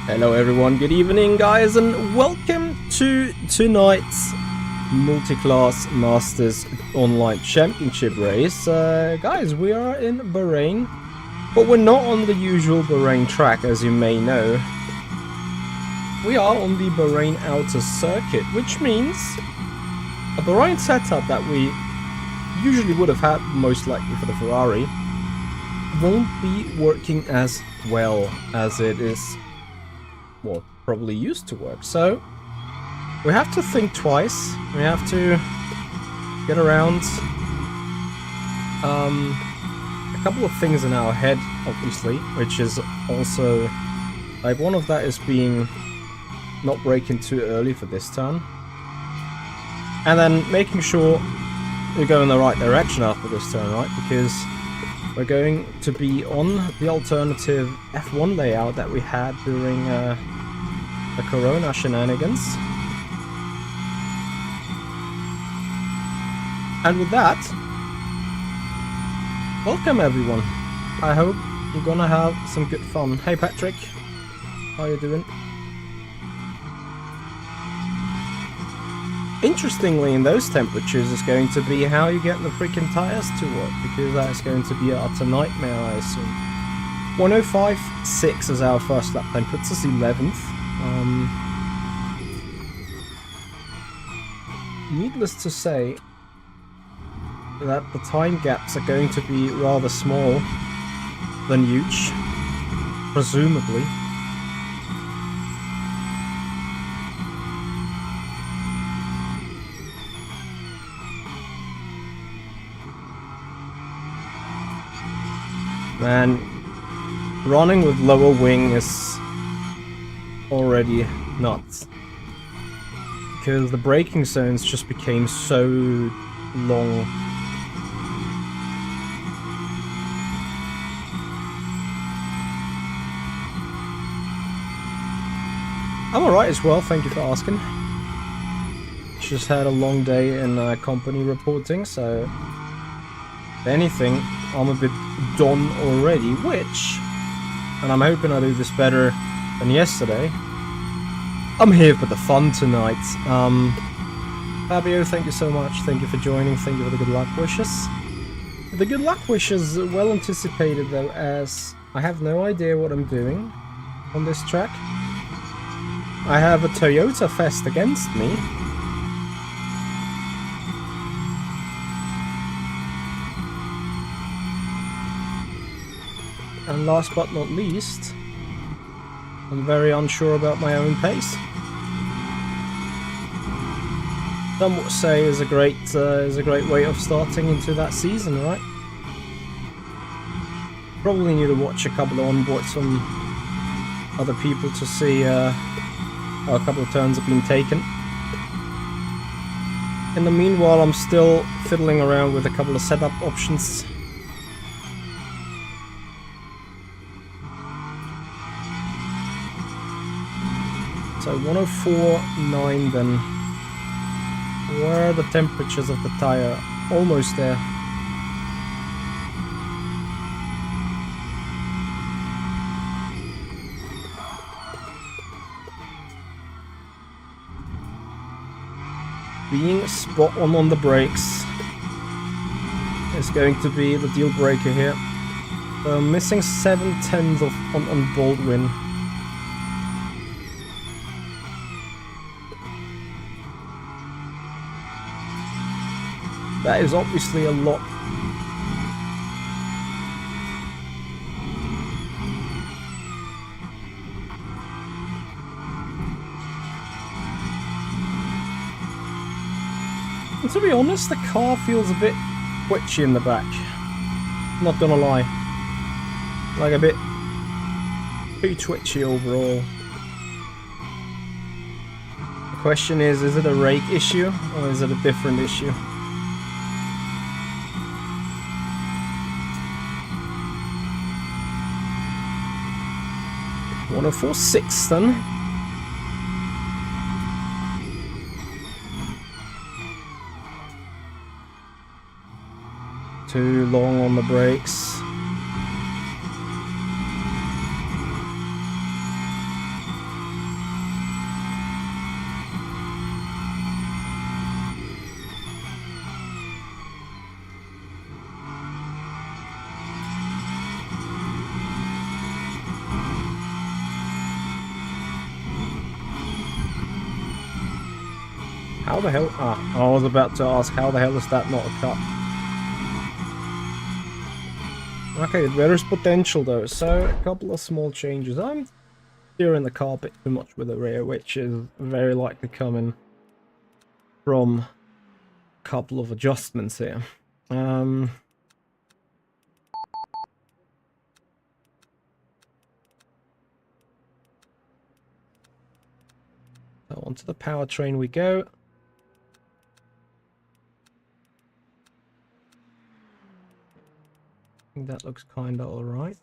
Hello everyone, good evening guys, and welcome to tonight's Multiclass Masters Online Championship race. Guys, we are in Bahrain, but we're not on the usual Bahrain track, as you may know. We are on the Bahrain Outer Circuit, which means a Bahrain setup that we usually would have had, most likely for the Ferrari, won't be working as well as it is, well, probably used to work. So we have to think twice. We have to get around a couple of things in our head, obviously, which is also like one of that is being not braking too early for this turn, and then making sure we go in the right direction after this turn, right? Because we're going to be on the alternative F1 layout that we had during the Corona shenanigans. And with that, welcome everyone. I hope you're gonna have some good fun. Hey Patrick, how you doing? Interestingly, in those temperatures is going to be how you get the freaking tires to work, because that's going to be an utter nightmare, I assume. 105.6 as our first lap time, puts us 11th. Needless to say that the time gaps are going to be rather small than huge, presumably. Man, running with lower wing is already nuts, because the braking zones just became so long. I'm alright as well, thank you for asking. Just had a long day in company reporting, so if anything, I'm a bit done already, which, and I'm hoping I do this better than yesterday, I'm here for the fun tonight. Fabio, thank you so much, thank you for joining, thank you for the good luck wishes. The good luck wishes are well anticipated though, as I have no idea what I'm doing on this track. I have a Toyota Fest against me. And last but not least, I'm very unsure about my own pace. Some would say is a great way of starting into that season, right? Probably need to watch a couple of onboards from other people to see how a couple of turns have been taken. In the meanwhile, I'm still fiddling around with a couple of setup options. So 104.9 then. Where are the temperatures of the tire? Almost there. Being spot on the brakes is going to be the deal breaker here. So I'm missing 7/10 on Baldwin. That is obviously a lot. And to be honest, the car feels a bit twitchy in the back. Not gonna lie. Like a bit too twitchy overall. The question is it a rake issue or is it a different issue? 104.6 then. Too long on the brakes. How the hell? Ah, I was about to ask, how the hell is that not a cut? Okay, there is potential though, so a couple of small changes. I'm steering the car a bit too much with the rear, which is very likely coming from a couple of adjustments here. So onto the powertrain we go. I think that looks kinda alright.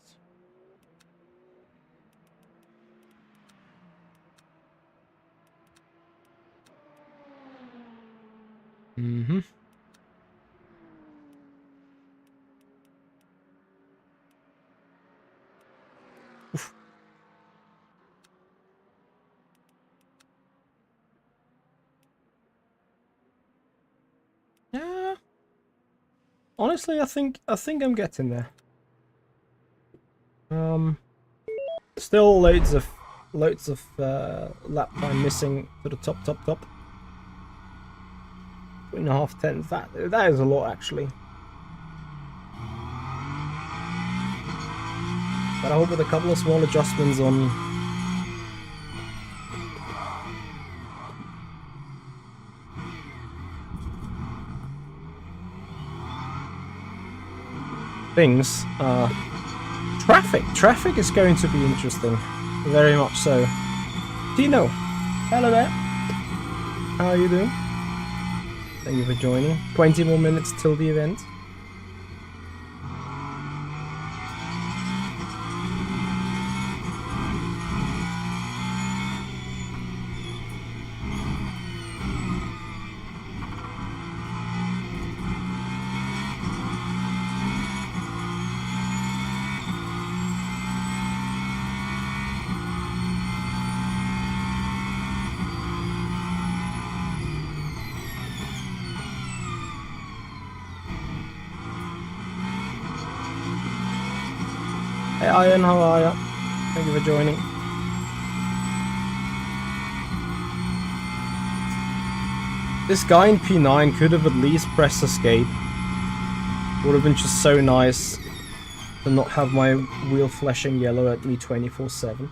Mm-hmm. Oof. Yeah. Honestly, I think I'm getting there. Still loads of lap time missing to the top. 2.5 tenths. That is a lot actually. But I hope with a couple of small adjustments on things. Traffic is going to be interesting, very much so. Tino, hello there. How are you doing? Thank you for joining. 20 more minutes till the event. Hey Ian, how are ya? Thank you for joining. This guy in P9 could have at least pressed escape. Would have been just so nice to not have my wheel flashing yellow at me 24/7.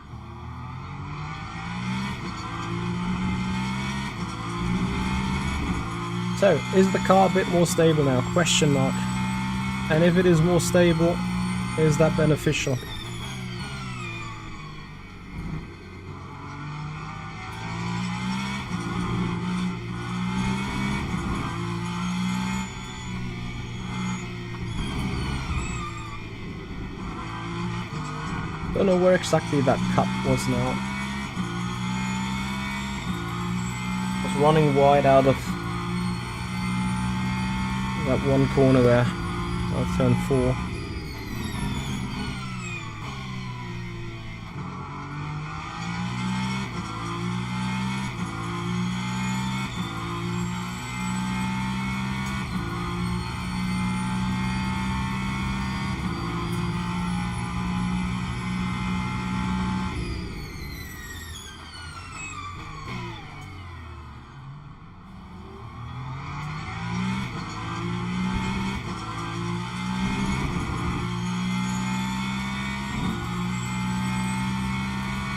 So, is the car a bit more stable now? Question mark. And if it is more stable, is that beneficial? Don't know where exactly that cut was now. I was running wide out of that one corner there. I'll turn 4.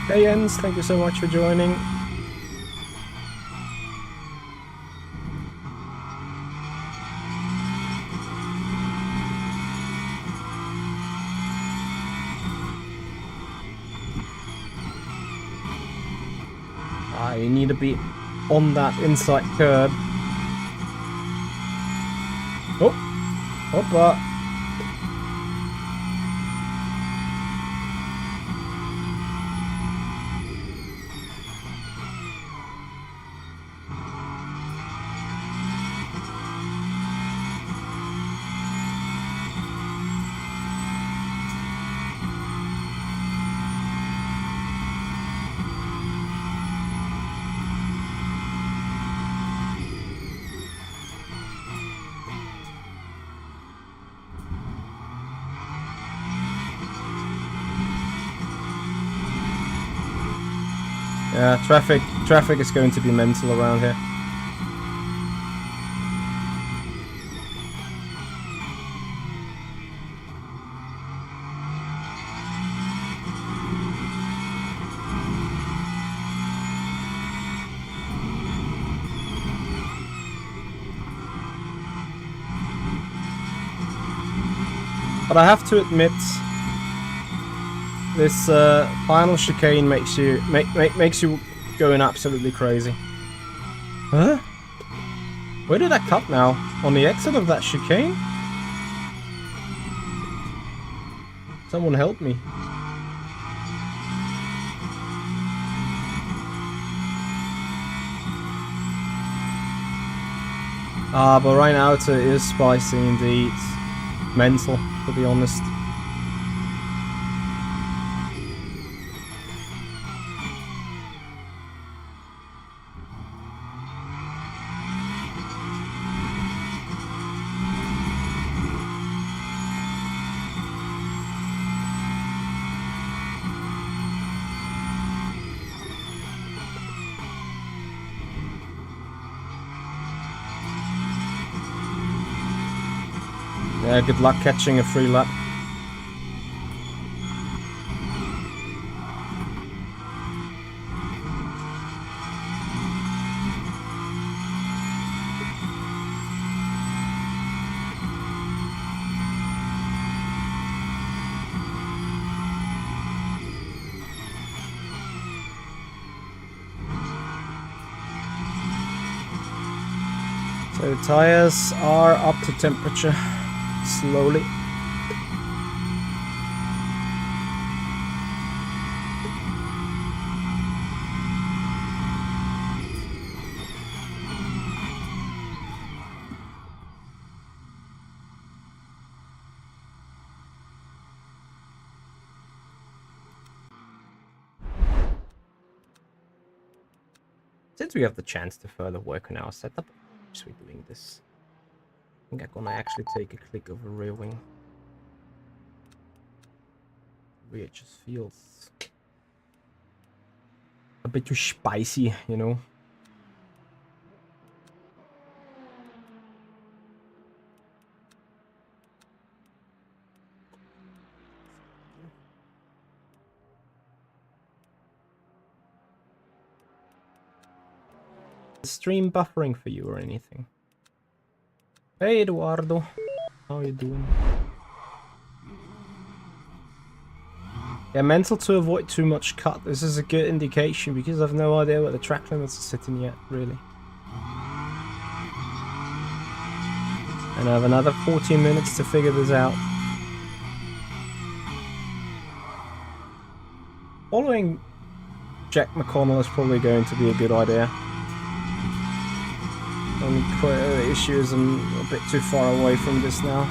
Hey Jens, thank you so much for joining. You need to be on that inside curb. Oh, hoppa. Yeah, traffic is going to be mental around here. But I have to admit, this final chicane makes you makes you going absolutely crazy. Huh? Where did I cut now? On the exit of that chicane? Someone help me. Ah, but right now it is spicy indeed. Mental, to be honest. Yeah, good luck catching a free lap. So tires are up to temperature. Slowly. Since we have the chance to further work on our setup, as we're doing this, I think I'm gonna actually take a click of a rear wing. Rear just feels a bit too spicy, you know. Stream buffering for you or anything? Hey Eduardo, how are you doing? Yeah, mental to avoid too much cut. This is a good indication because I've no idea where the track limits are sitting yet, really. And I have another 14 minutes to figure this out. Following Jack McConnell is probably going to be a good idea. Only the issue is I'm a bit too far away from this now.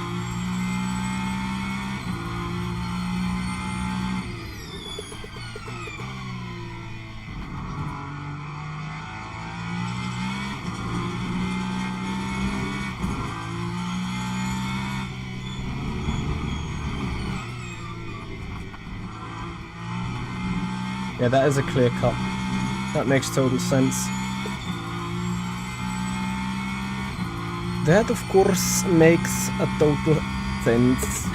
Yeah, that is a clear cut. That makes total sense. That, of course, makes a total sense.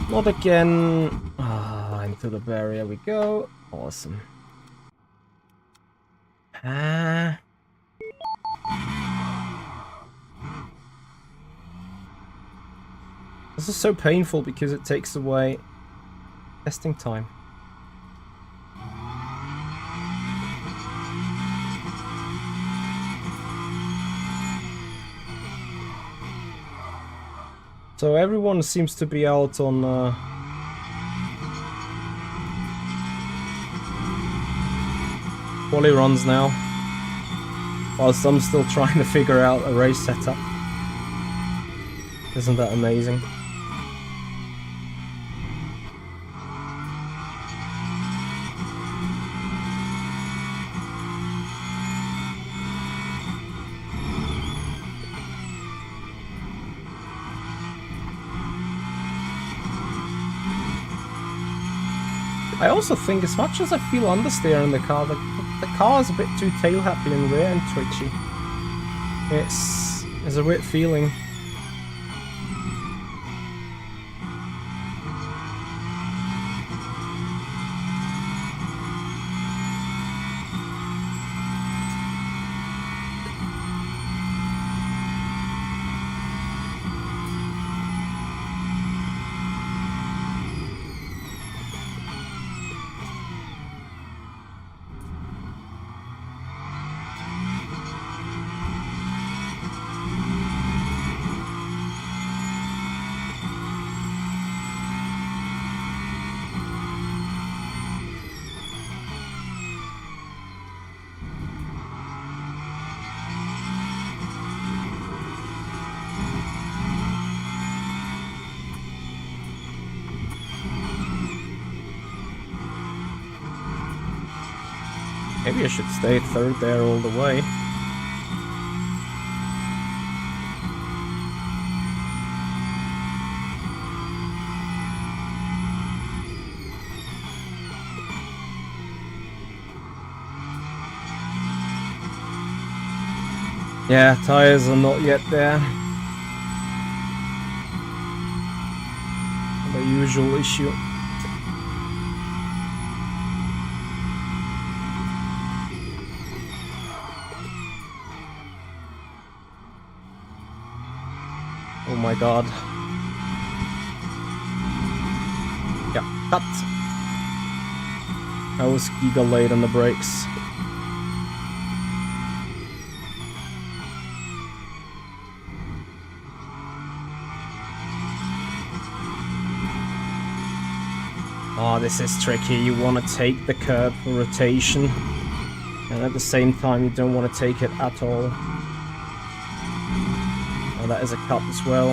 Not again. Ah, into the barrier we go. Awesome. Ah. This is so painful because it takes away testing time. So everyone seems to be out on quali runs now, whilst I'm still trying to figure out a race setup. Isn't that amazing? I also think, as much as I feel understeer in the car, the car is a bit too tail happy and rear and twitchy. It's a weird feeling. Maybe I should stay third there all the way. Yeah, tires are not yet there. The usual issue. Oh my god. Yeah, cut. I was giga late on the brakes. Oh, this is tricky. You want to take the curb for rotation, and at the same time you don't want to take it at all. Oh, that is a cut as well.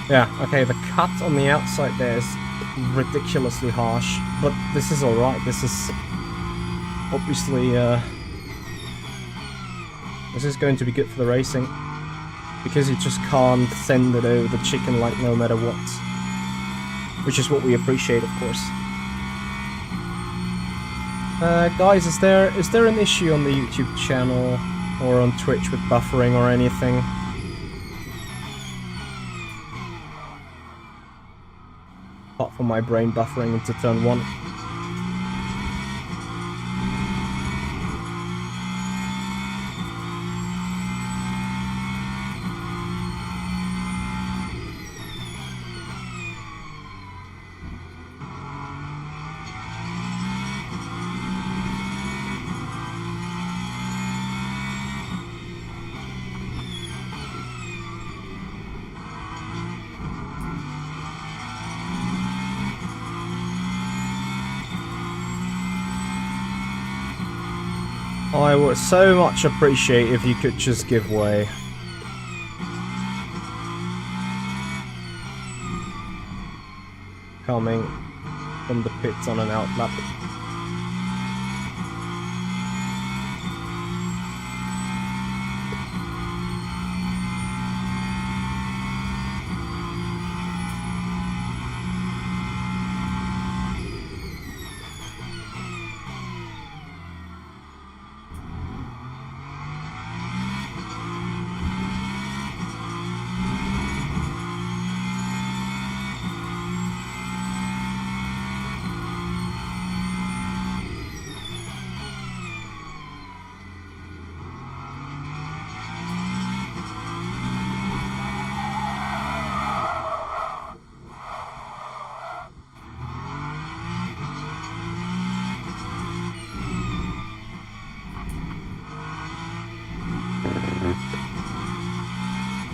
Yeah, okay, the cut on the outside there is ridiculously harsh, but this is alright. This is obviously this is going to be good for the racing, because you just can't send it over the chicken like no matter what, which is what we appreciate, of course. Guys, is there an issue on the YouTube channel or on Twitch with buffering or anything? Apart from my brain buffering into turn 1. I would so much appreciate if you could just give way. Coming from the pits on an outlap.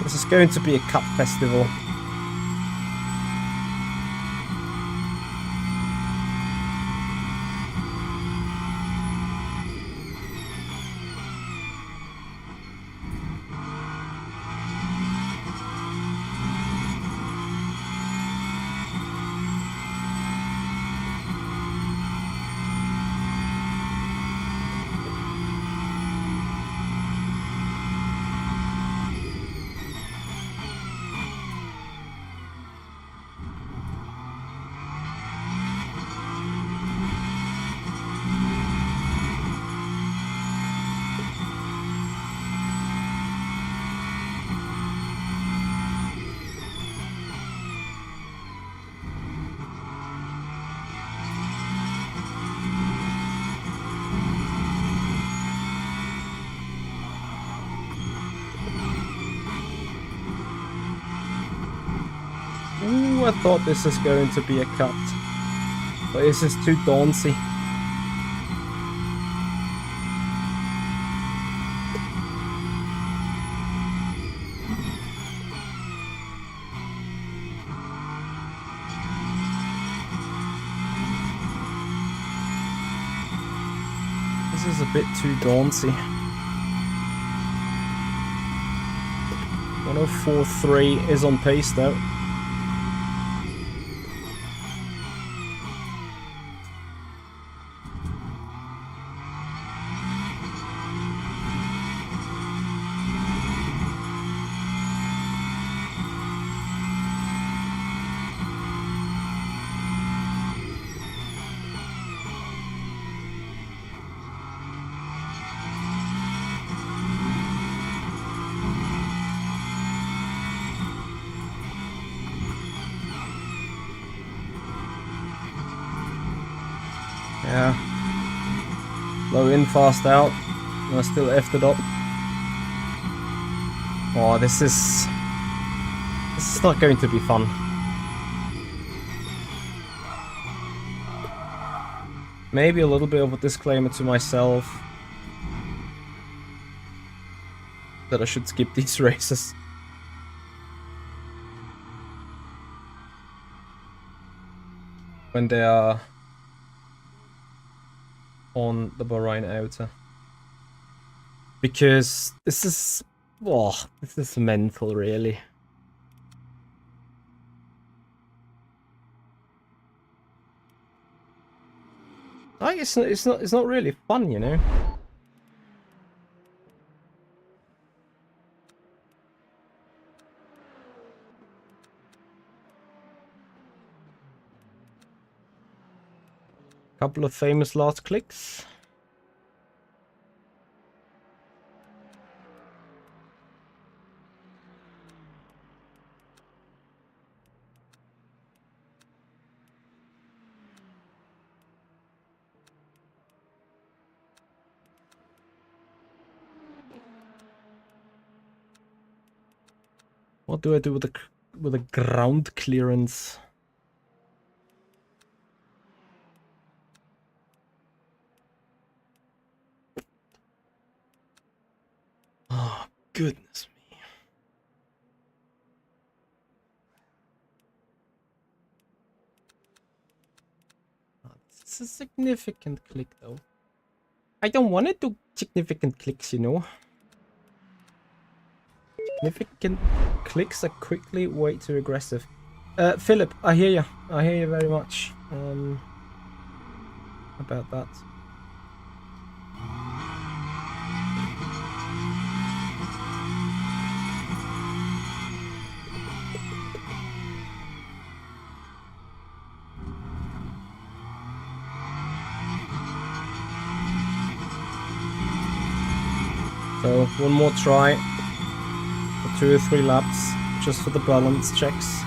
This is going to be a cup festival. never thought this is going to be a cut, but this is too daunting. This is a bit too daunting. 104.3 is on pace though. Yeah. Low in, fast out. And I still effed it up. Oh, this is not going to be fun. Maybe a little bit of a disclaimer to myself that I should skip these races. When they are on the Bahrain outer, because this is mental, really. Like it's not really fun, you know. Couple of famous last clicks. What do I do with the ground clearance? Oh, goodness me. Oh, it's a significant click, though. I don't want to do significant clicks, you know. Significant clicks are quickly way too aggressive. Philip, I hear you. I hear you very much. About that. So, one more try for 2 or 3 laps, just for the balance checks.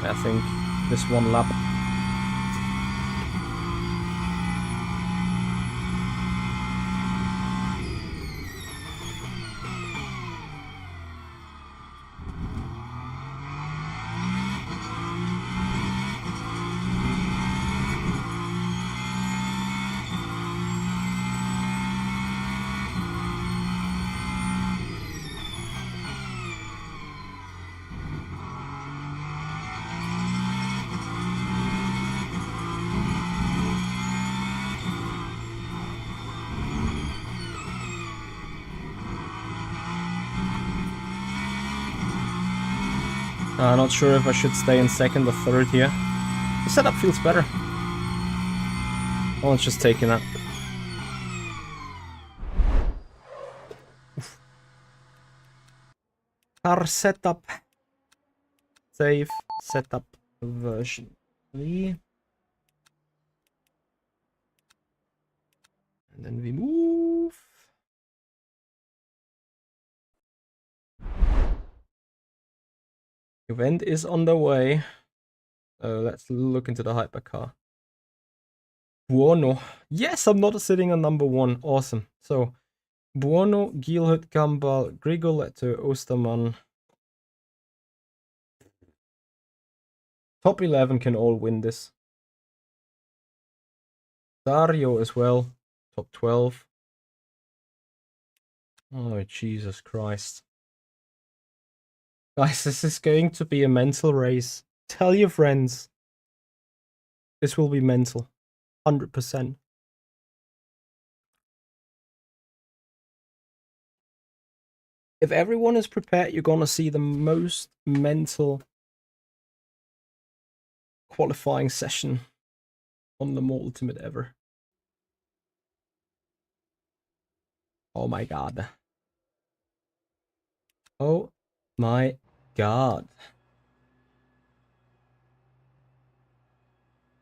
I think this one lap. Not sure if I should stay in second or third here. The setup feels better. Oh, it's just taking that. Car setup. Save setup version 3. And then we move. Event is on the way. So let's look into the hypercar. Buono. Yes, I'm not sitting on number 1. Awesome. So, Buono, Gielhut, Gambal, Grigoletto, Ostermann. Top 11 can all win this. Dario as well. Top 12. Oh, Jesus Christ. Guys, this is going to be a mental race. Tell your friends. This will be mental. 100%. If everyone is prepared, you're going to see the most mental qualifying session on the Ultimate ever. Oh my god. Oh my god.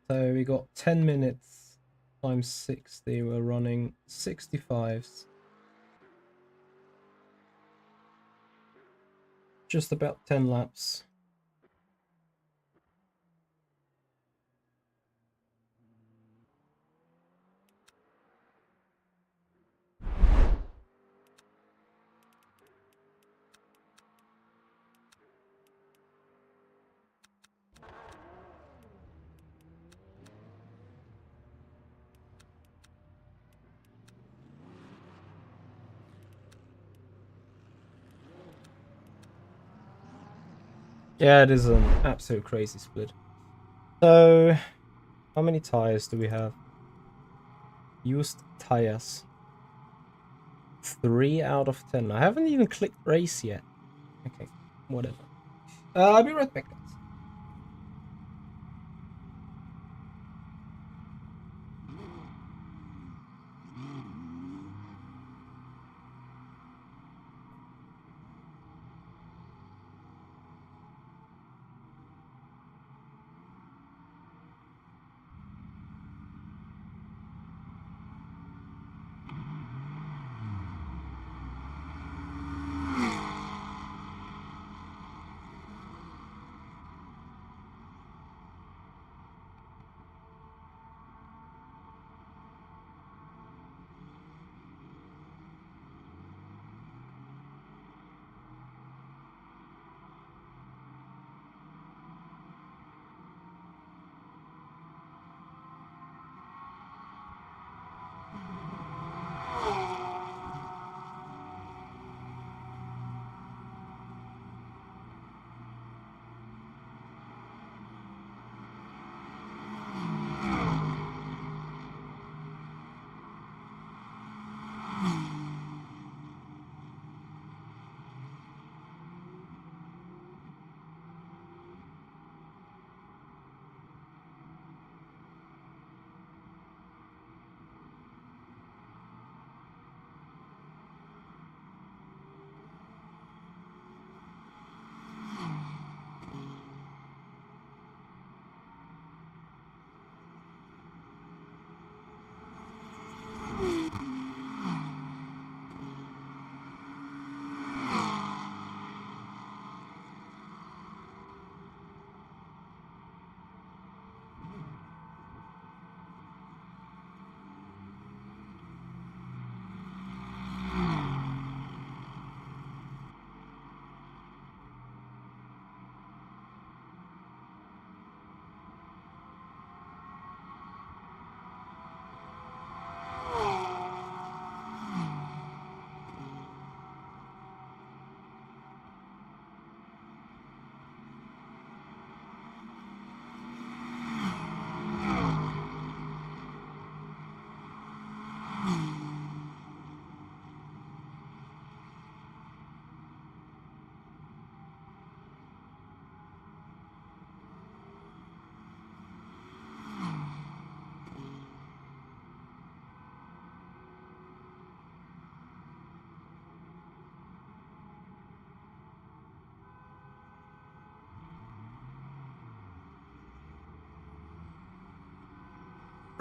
So we got 10 minutes times 60. We're running 65s. Just about 10 laps. Yeah, it is an absolute crazy split. So, how many tires do we have? Used tires. 3 out of 10. I haven't even clicked race yet. Okay, whatever. I'll be right back, guys.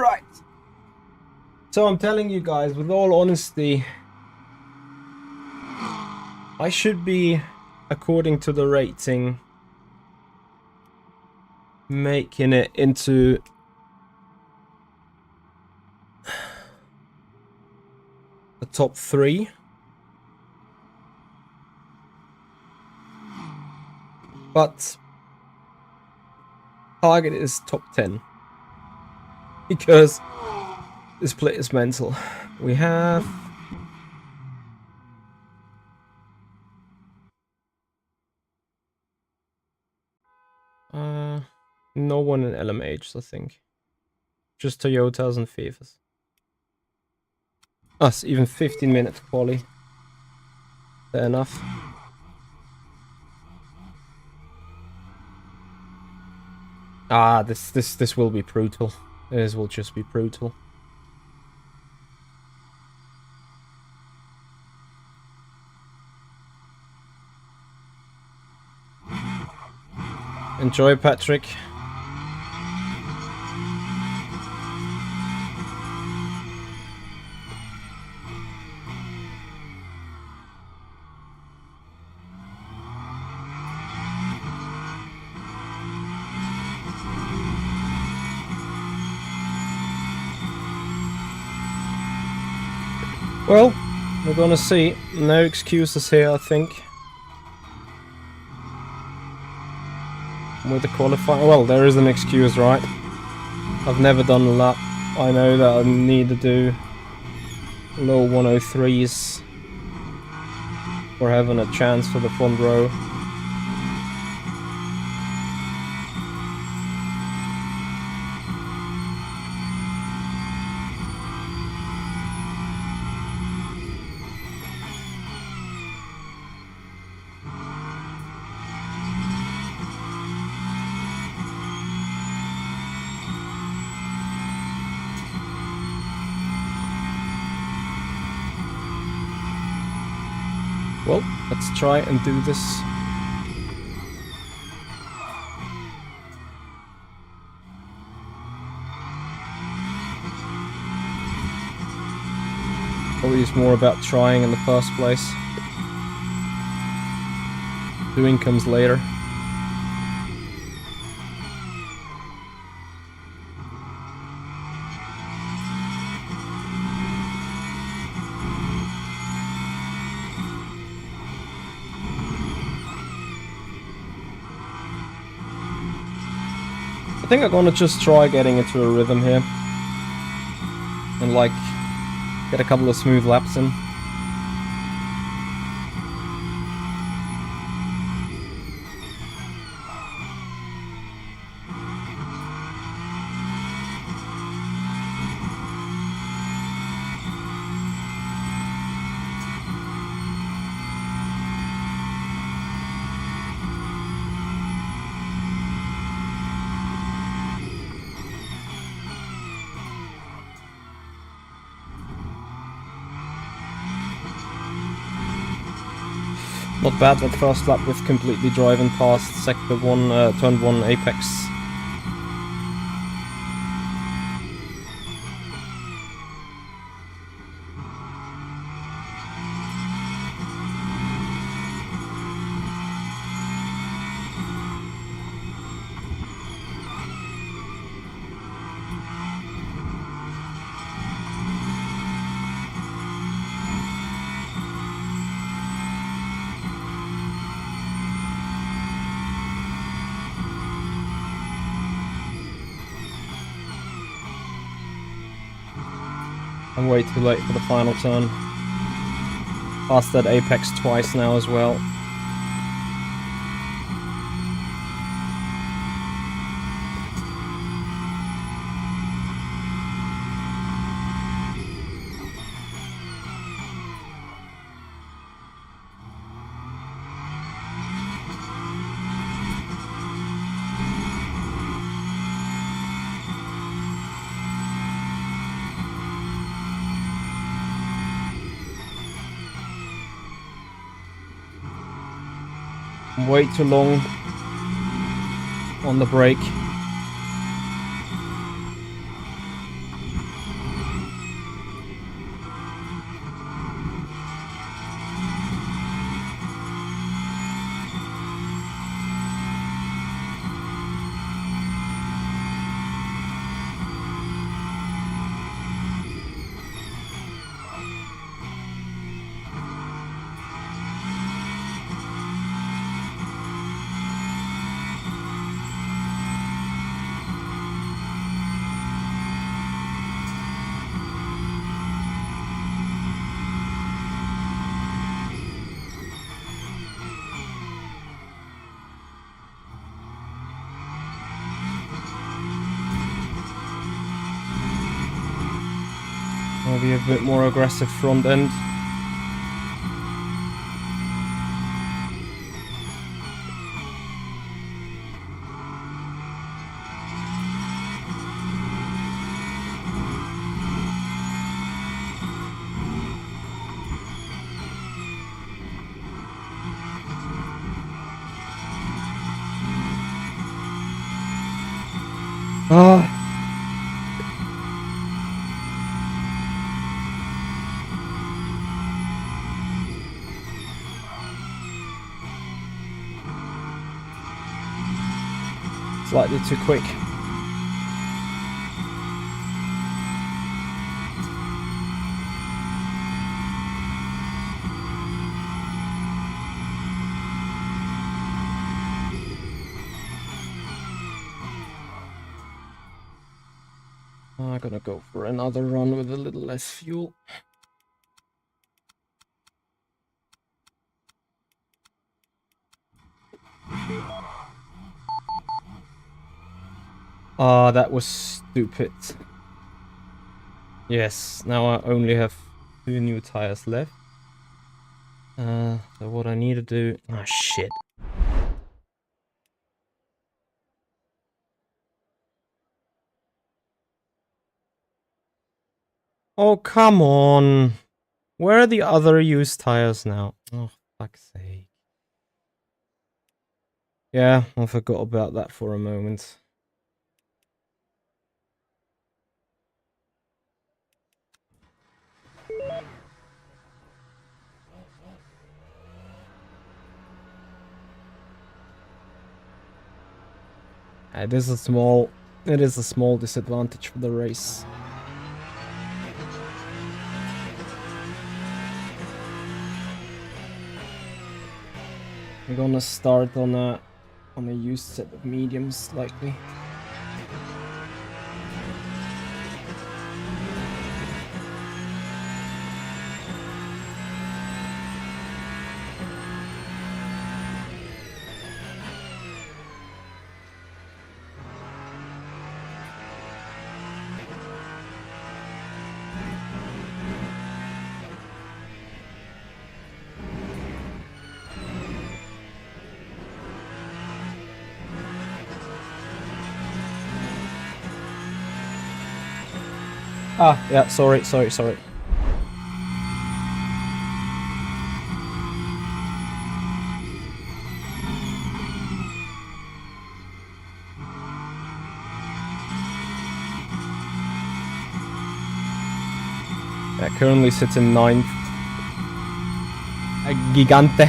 Right. So I'm telling you guys, with all honesty, I should be, according to the rating, making it into the top 3. But target is top 10. Because this split is mental. We have... no one in LMH, I think. Just Toyotas and Fifas. Us, even 15-minute quali. Fair enough. Ah, this will be brutal. This will just be brutal. Enjoy, Patrick. Well, we're gonna see. No excuses here, I think. With the qualifying, well, there is an excuse, right? I've never done a lap. I know that I need to do low 103s for having a chance for the front row. Well, let's try and do this. Probably it's more about trying in the first place. Doing comes later. I think I'm gonna just try getting into a rhythm here and like get a couple of smooth laps in. Not bad that first lap with completely driving past sector 1, turn 1 apex. I'm way too late for the final turn. Passed that apex twice now as well. Way too long on the brake. Maybe a bit more aggressive front end. Slightly too quick. I'm gonna go for another run with a little less fuel. Ah, that was stupid. Yes, now I only have 2 new tires left. So what I need to do... Ah, shit. Oh, come on. Where are the other used tires now? Oh, fuck's sake. Yeah, I forgot about that for a moment. It is a small disadvantage for the race. I'm gonna start on a used set of mediums likely. Ah, yeah, sorry. That currently sits in 9th. A gigante.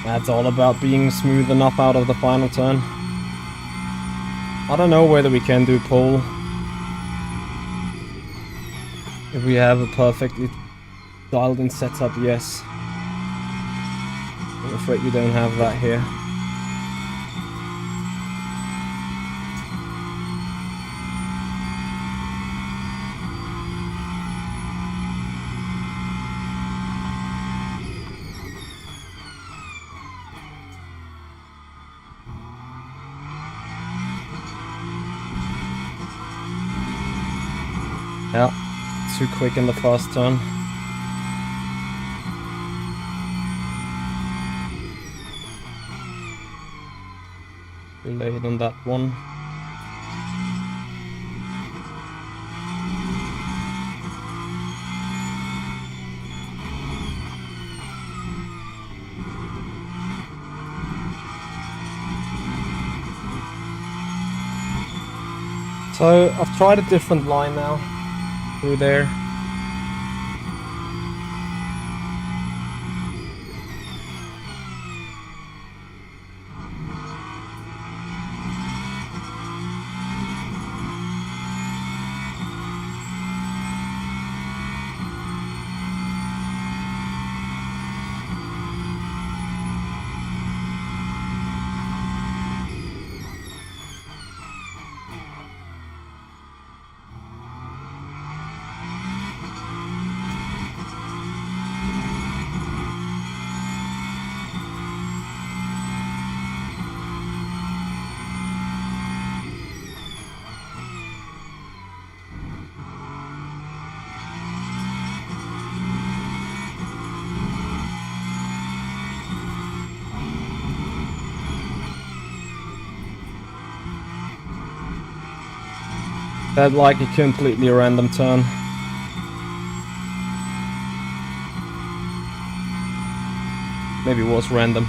That's all about being smooth enough out of the final turn. I don't know whether we can do pole. If we have a perfectly dialed in setup, yes. I'm afraid we don't have that here. Yeah, too quick in the first turn. Too late on that one. So I've tried a different line now. Through there. Had like a completely random turn. Maybe it was random.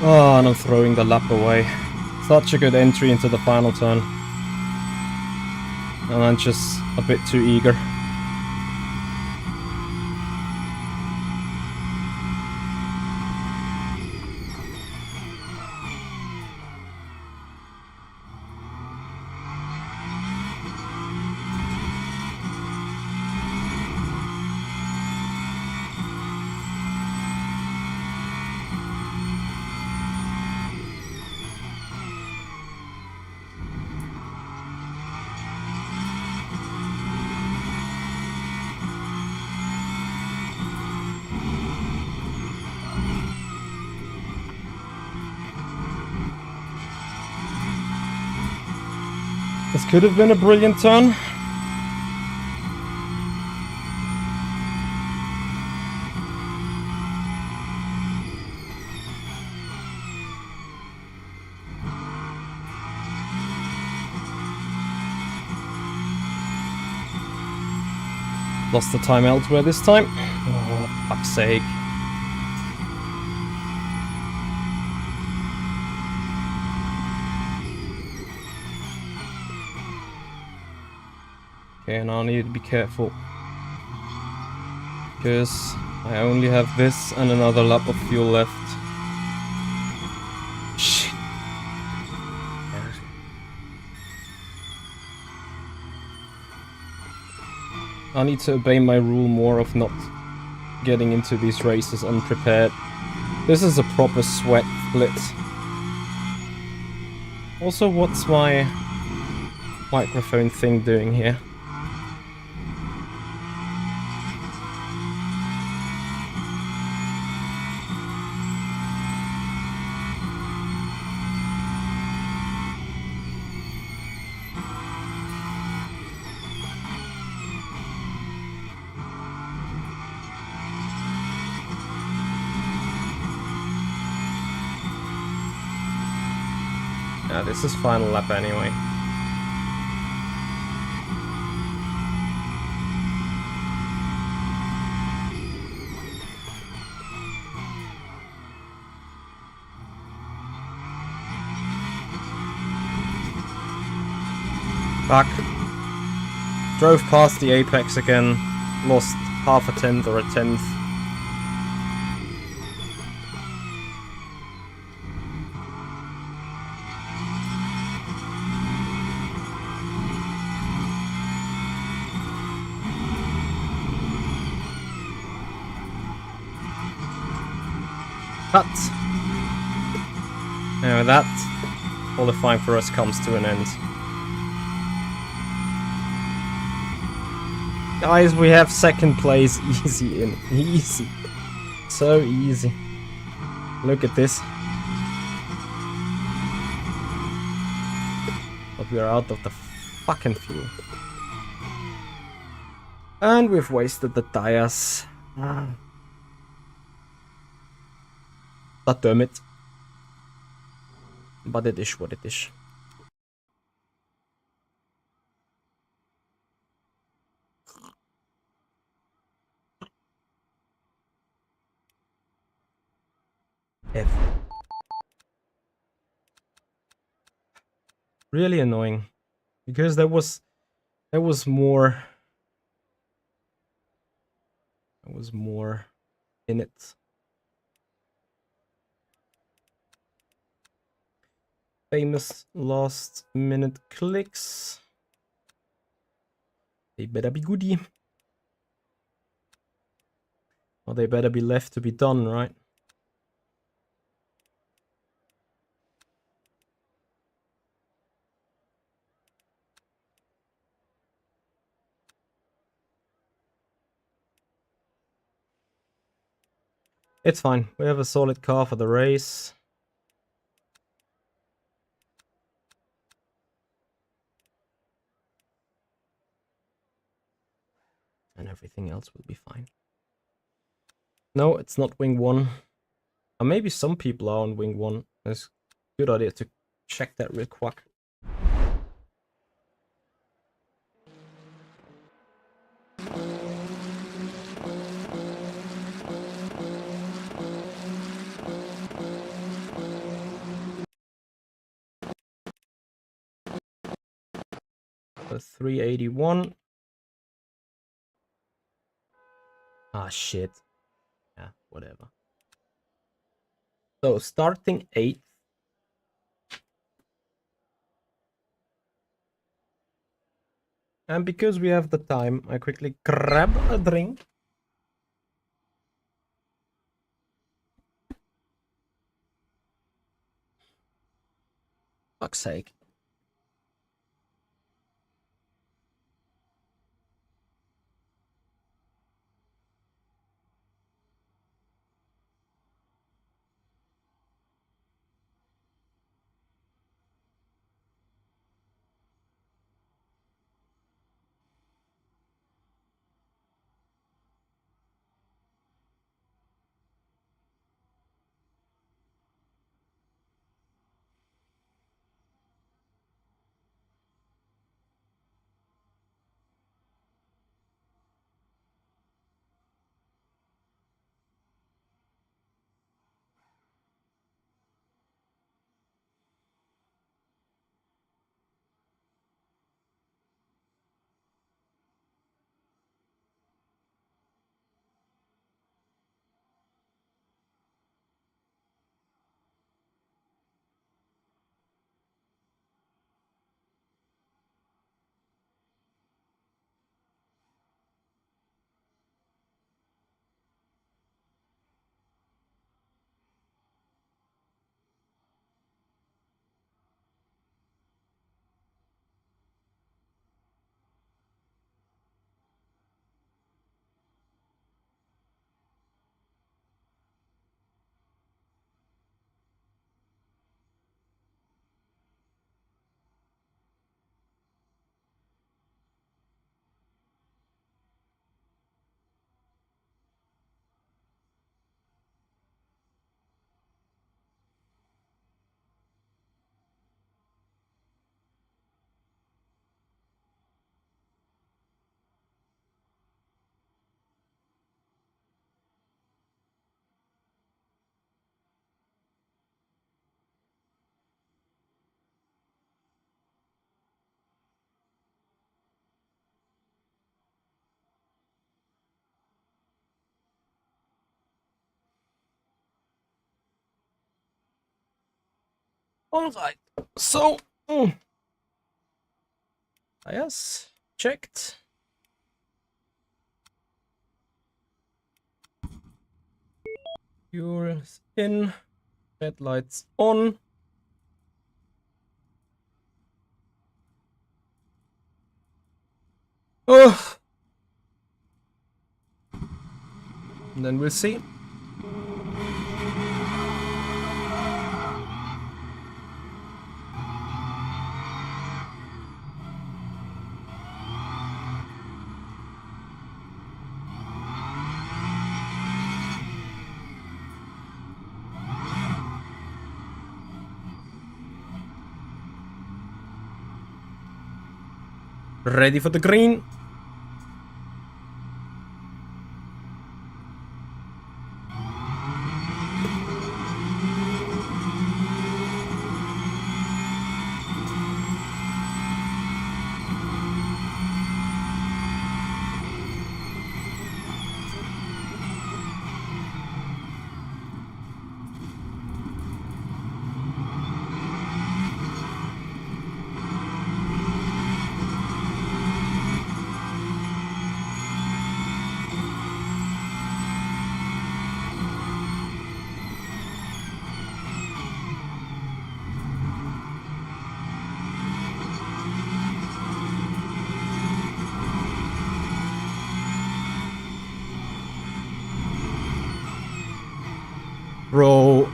Oh, and I'm throwing the lap away. Such a good entry into the final turn. And I'm just a bit too eager. This could have been a brilliant turn. Lost the time elsewhere this time. Oh, fuck's sake. Okay, and I need to be careful. Because I only have this and another lap of fuel left. Shit. I need to obey my rule more of not getting into these races unprepared. This is a proper sweat split. Also, what's my microphone thing doing here? This is final lap anyway. Fuck. Drove past the apex again. Lost half a tenth or a tenth. Cut. Now that qualifying for us comes to an end. Guys, we have second place easy in. Easy. So easy. Look at this. But we are out of the fucking fuel. And we've wasted the tires. God damn it. But it is what it is. F. Really annoying. Because there was more. There was more in it. Famous last minute clicks. They better be goodie. Or they better be left to be done, right? It's fine. We have a solid car for the race. And everything else will be fine. No, it's not wing 1. Or maybe some people are on wing 1. It's a good idea to check that real quick. The 381. Ah, shit. Yeah, whatever. So, starting 8th. And because we have the time, I quickly grab a drink. Fuck's sake. Alright, so yes, checked. Fuel's in, headlights on. Oh, and then we'll see. Ready for the green. Bro,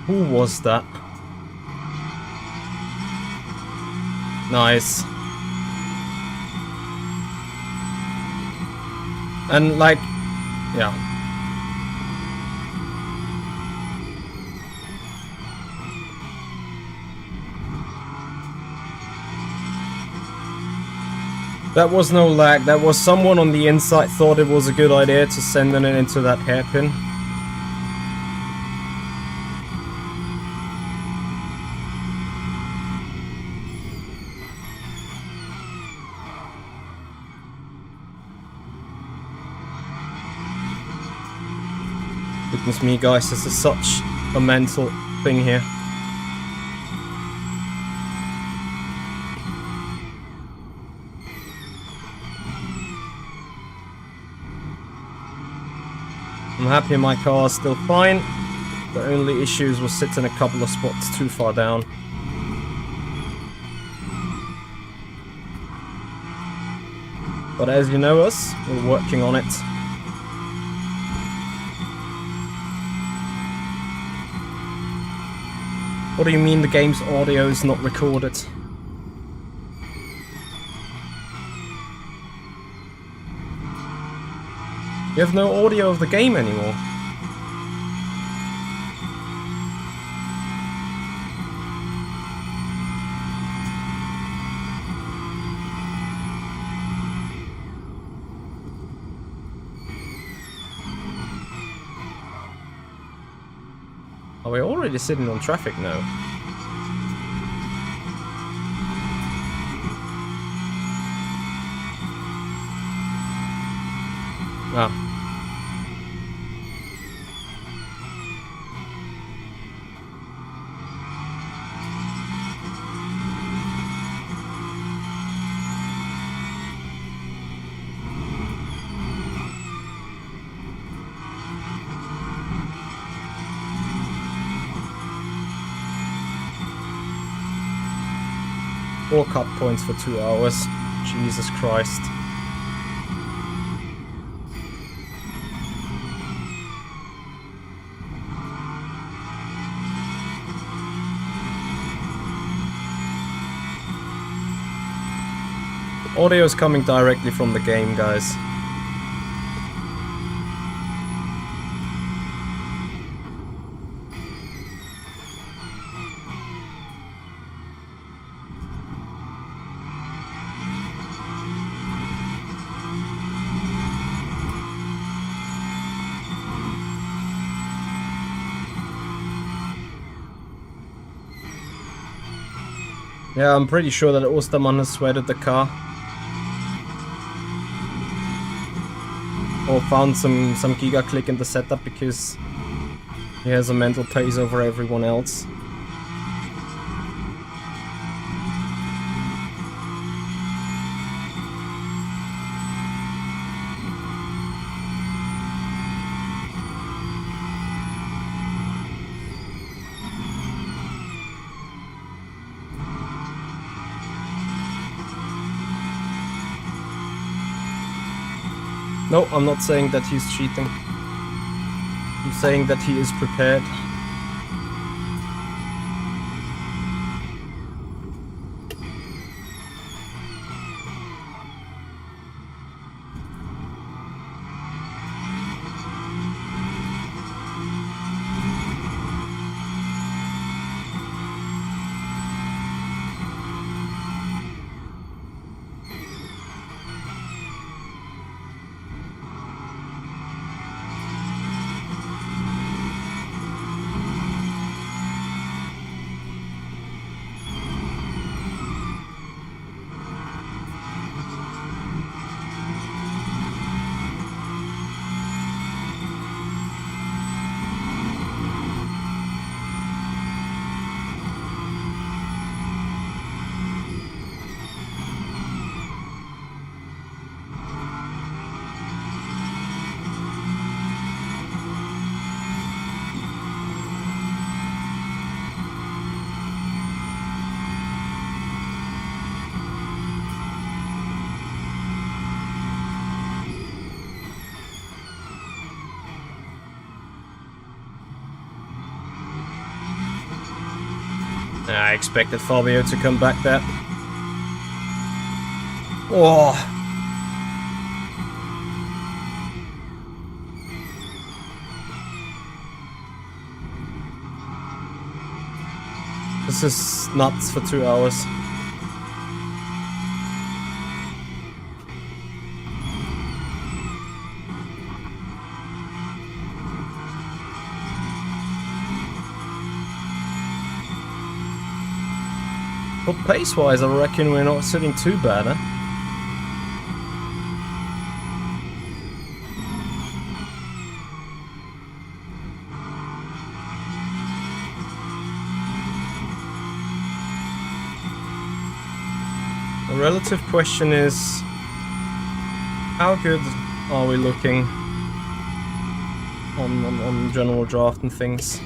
who was that? Nice. And like, yeah. That was no lag. That was someone on the inside thought it was a good idea to send it into that hairpin. Goodness me, guys, this is such a mental thing here. I'm happy my car is still fine. The only issues was sitting a couple of spots too far down. But as you know us, we're working on it. What do you mean the game's audio is not recorded? You have no audio of the game anymore. Are we already sitting on traffic now? Ah. Four cut points for 2 hours. Jesus Christ. Audio is coming directly from the game, guys. Yeah, I'm pretty sure that Osterman has sweated the car. Or found some giga click in the setup because he has a mental pace over everyone else. No, I'm not saying that he's cheating. I'm saying that he is prepared. I expected Fabio to come back there. Oh. This is nuts for 2 hours. But pace-wise, I reckon we're not sitting too bad, huh? The relative question is, how good are we looking on general draft and things?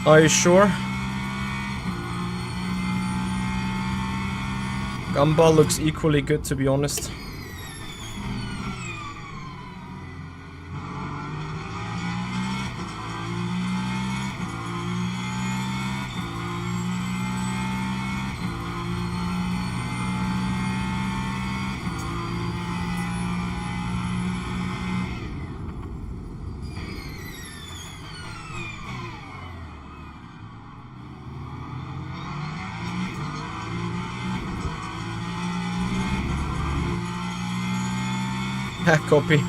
Are you sure? Gamba looks equally good, to be honest. Copy.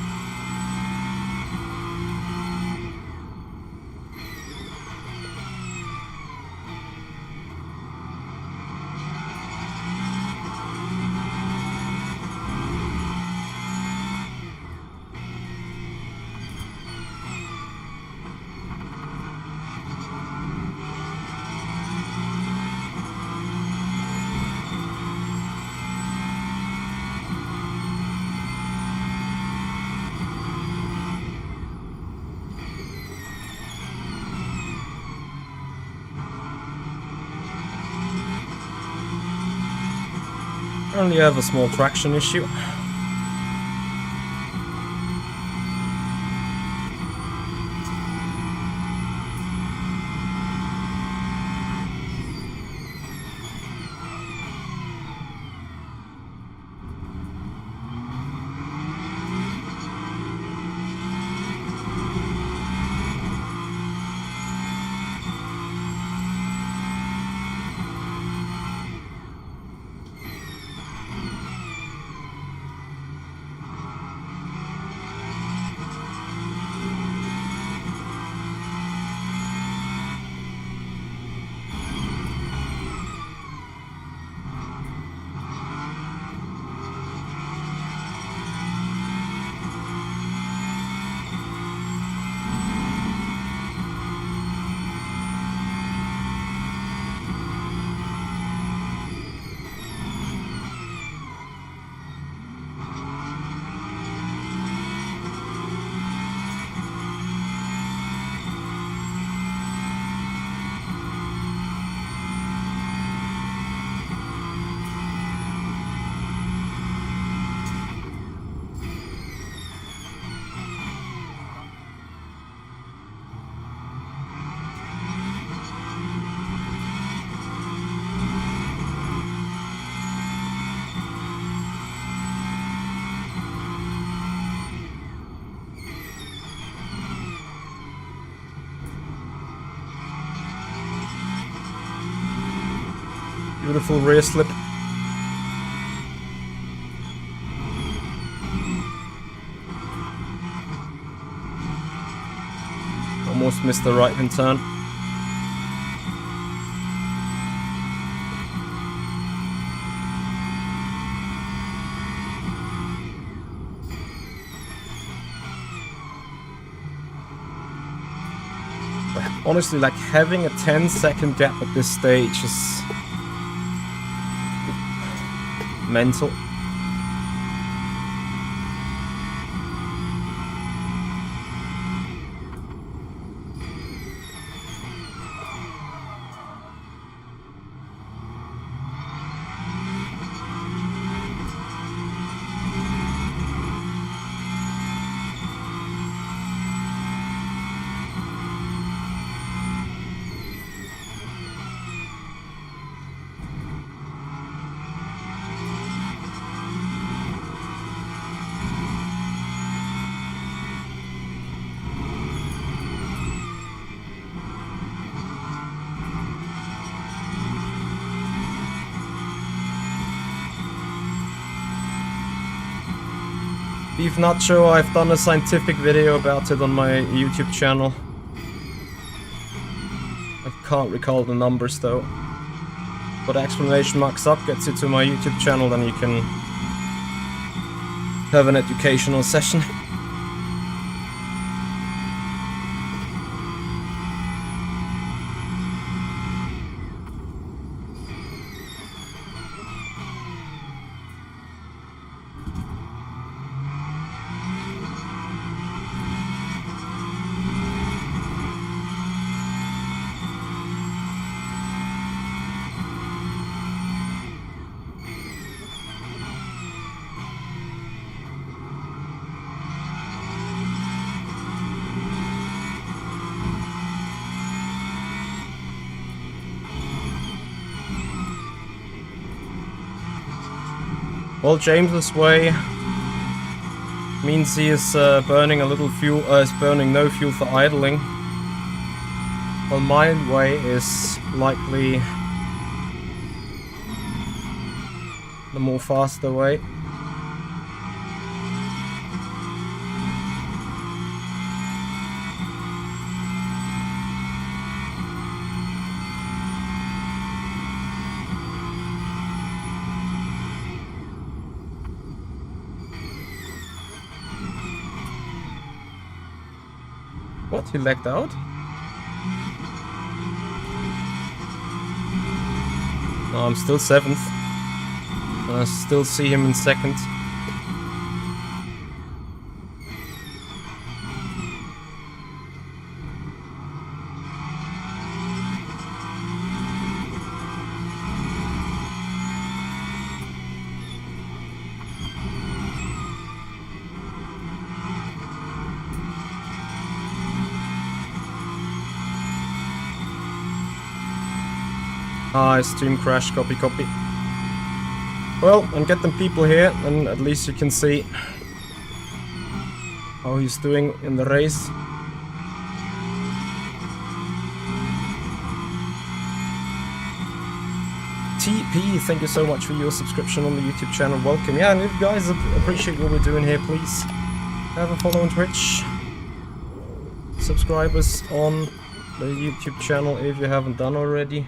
Only have a small traction issue. Beautiful rear slip. Almost missed the right hand turn. Honestly, like having a 10-second gap at this stage is mental. Beef Nacho, I've done a scientific video about it on my YouTube channel. I can't recall the numbers though. But exclamation mark sub gets you to my YouTube channel, then you can have an educational session. Well, James's way means he is burning a little fuel, is burning no fuel for idling. Well, my way is likely the more faster way. What? He lagged out? No, I'm still 7th. And I still see him in 2nd. Ah, stream crash, copy. Well, and get them people here, and at least you can see how he's doing in the race. TP, thank you so much for your subscription on the YouTube channel. Welcome. Yeah, and if you guys appreciate what we're doing here, please have a follow on Twitch. Subscribers on the YouTube channel if you haven't done already.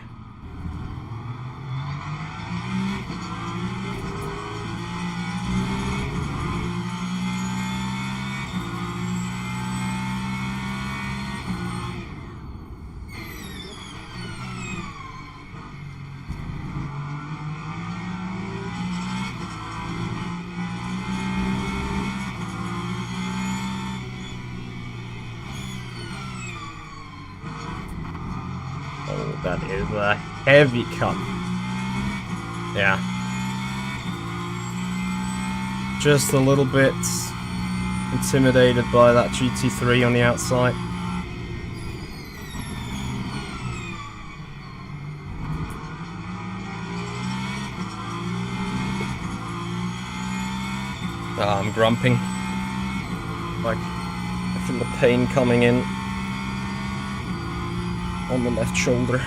That is a heavy cut. Yeah. Just a little bit intimidated by that GT3 on the outside. I'm grumping. Like, I feel the pain coming in on the left shoulder.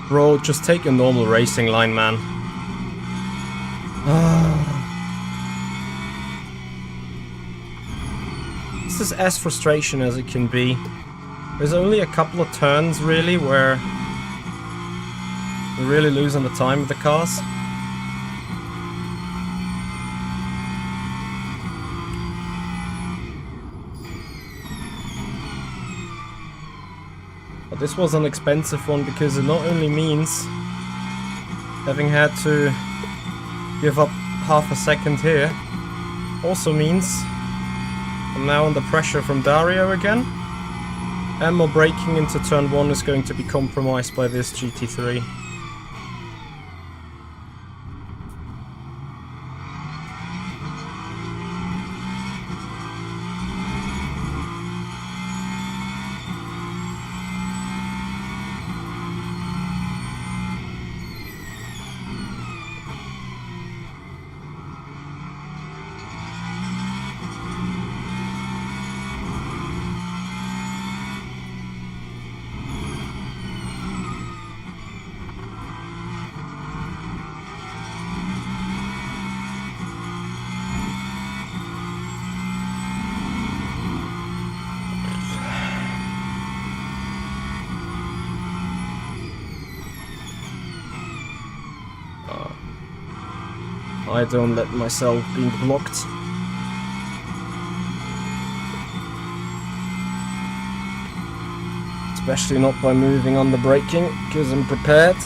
Bro, just take a normal racing line, man. This is as frustration as it can be. There's only a couple of turns, really, where we're really losing the time with the cars. But this was an expensive one because it not only means having had to give up half a second here, also means I'm now under pressure from Dario again, and my braking into turn 1 is going to be compromised by this GT3. I don't let myself be blocked. Especially not by moving on the braking, because I'm prepared.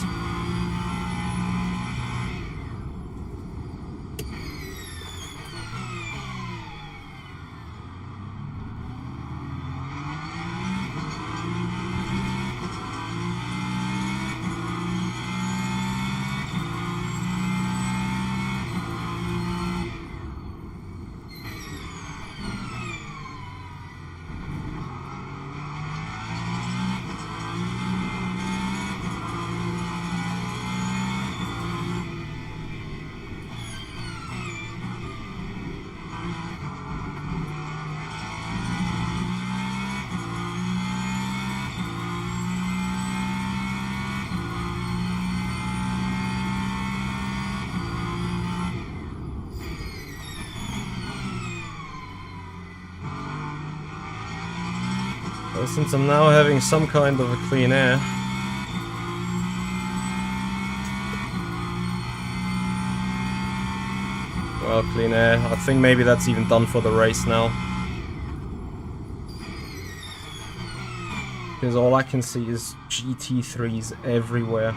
Well, since I'm now having some kind of a clean air, well, clean air, I think maybe that's even done for the race now. Because all I can see is GT3s everywhere.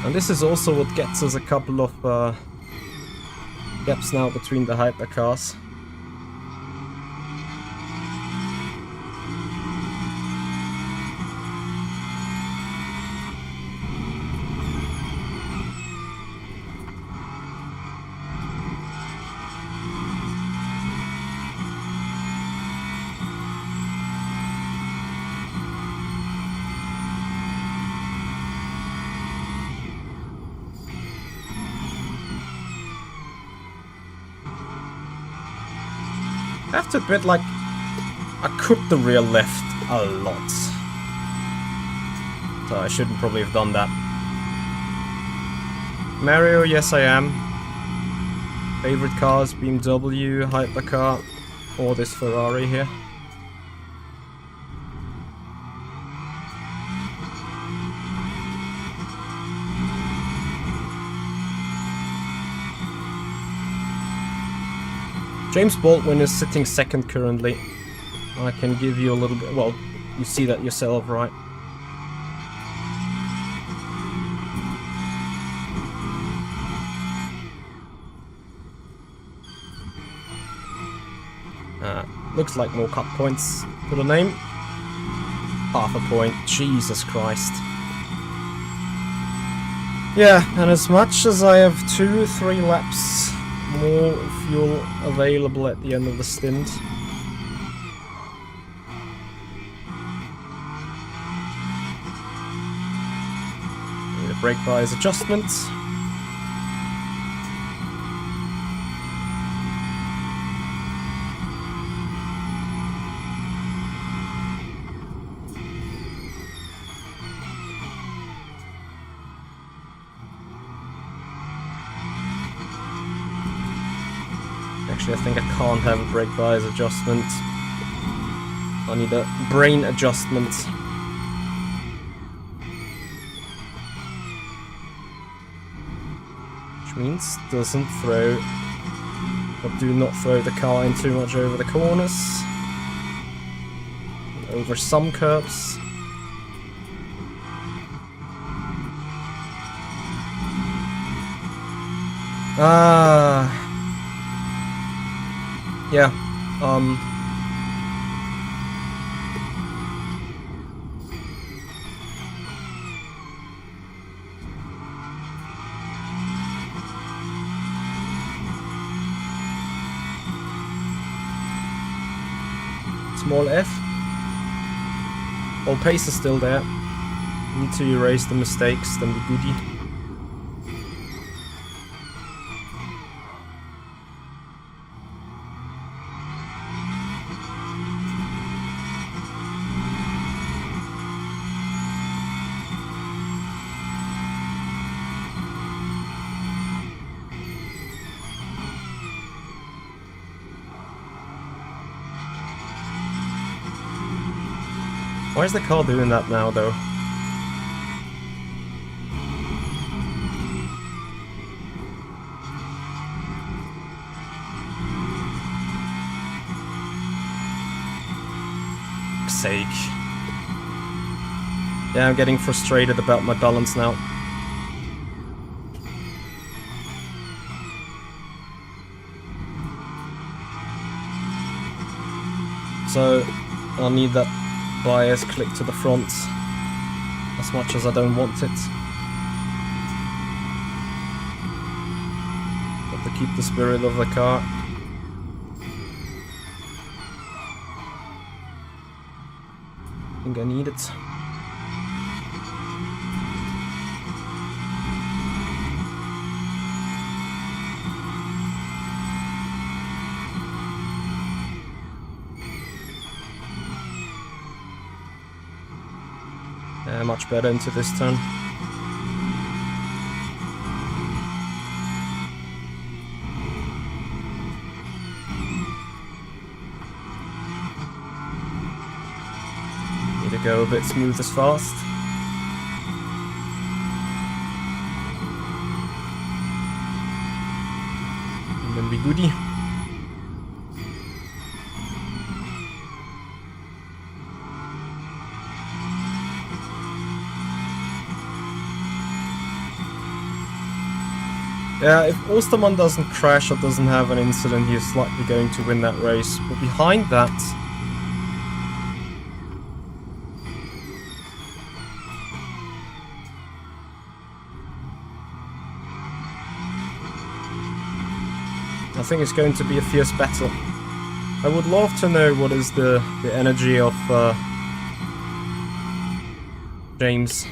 And this is also what gets us a couple of gaps now between the hypercars. I have to admit, like, I cooked the rear left a lot. So I shouldn't probably have done that. Mario, yes I am. Favorite cars, BMW, hypercar, or this Ferrari here. James Baldwin is sitting second currently. I can give you a little bit, well, you see that yourself, right? Looks like more cut points to the name. Half a point, Jesus Christ. Yeah, and as much as I have 2-3 laps more fuel available at the end of the stint, need a brake bias adjustment. Actually, I think I can't have a brake bias adjustment. I need a brain adjustment. Which means doesn't throw, or do not throw the car in too much over the corners. Over some curves. Yeah, small F. Well, pace is still there. Need to erase the mistakes, then be goody. Why is the car doing that now, though? For fuck's sake. Yeah, I'm getting frustrated about my balance now. So, I'll need that bias click to the front, as much as I don't want it. Got to keep the spirit of the car. I think I need it. Much better into this turn. Need to go a bit smooth as fast. And then be goody. Yeah, if Osterman doesn't crash or doesn't have an incident, he's likely going to win that race. But behind that... I think it's going to be a fierce battle. I would love to know what is the energy of James.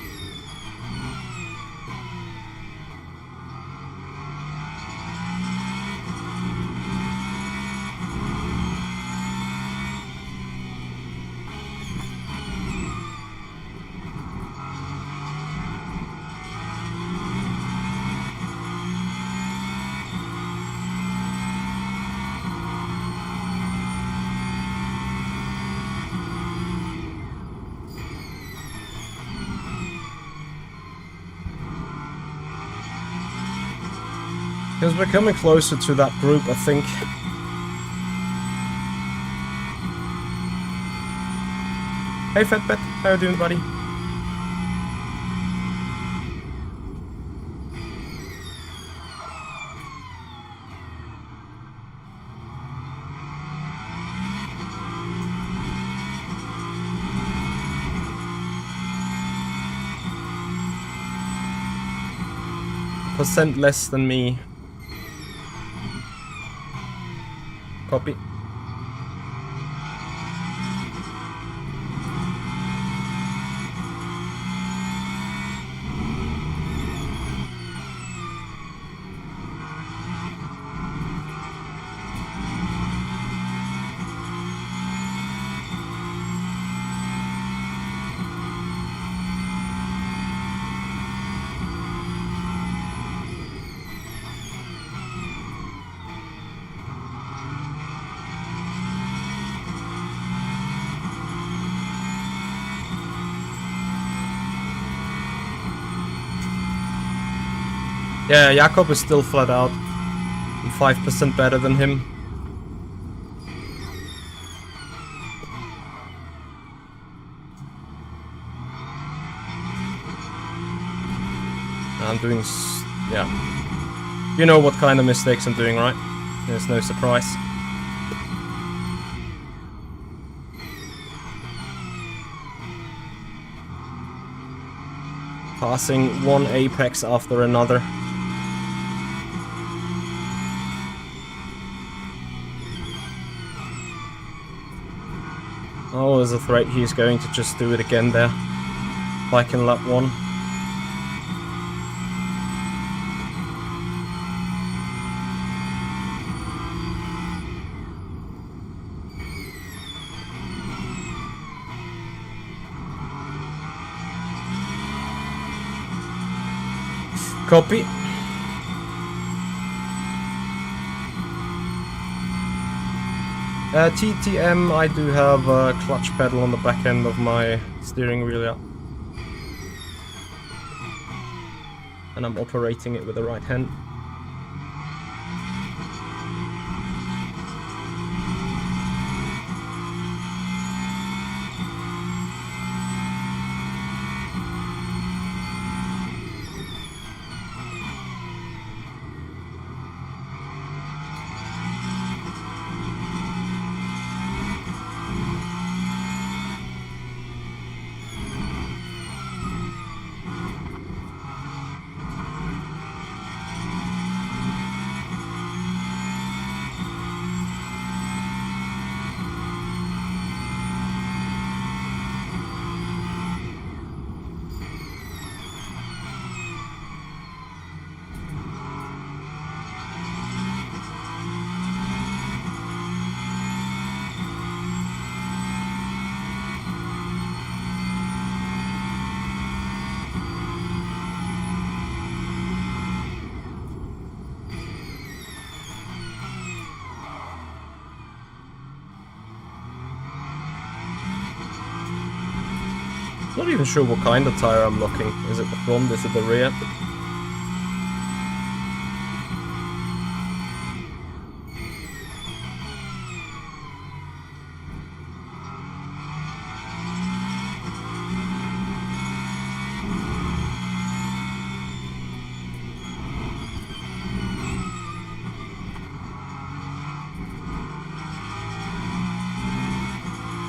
Because we're coming closer to that group, I think. Hey Fatbet, how you doing, buddy? Percent less than me. Copy. Yeah, Jakob is still flat out. I'm 5% better than him. I'm doing... yeah. You know what kind of mistakes I'm doing, right? There's no surprise. Passing one apex after another. Oh, there's a threat he's going to just do it again there. Like in lap 1. Copy. TTM, I do have a clutch pedal on the back end of my steering wheel, yeah. And I'm operating it with the right hand. Not even sure what kind of tire I'm looking. Is it the front? Is it the rear?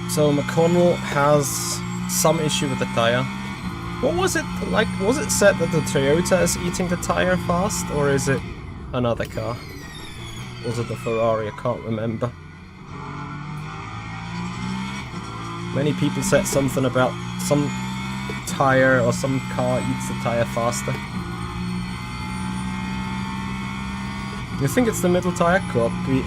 So McConnell has some issue with the tire. What was it like? Was it said that the Toyota is eating the tire fast, or is it another car? Was it the Ferrari? I can't remember. Many people said something about some tire or some car eats the tire faster. You think it's the middle tire? Could be.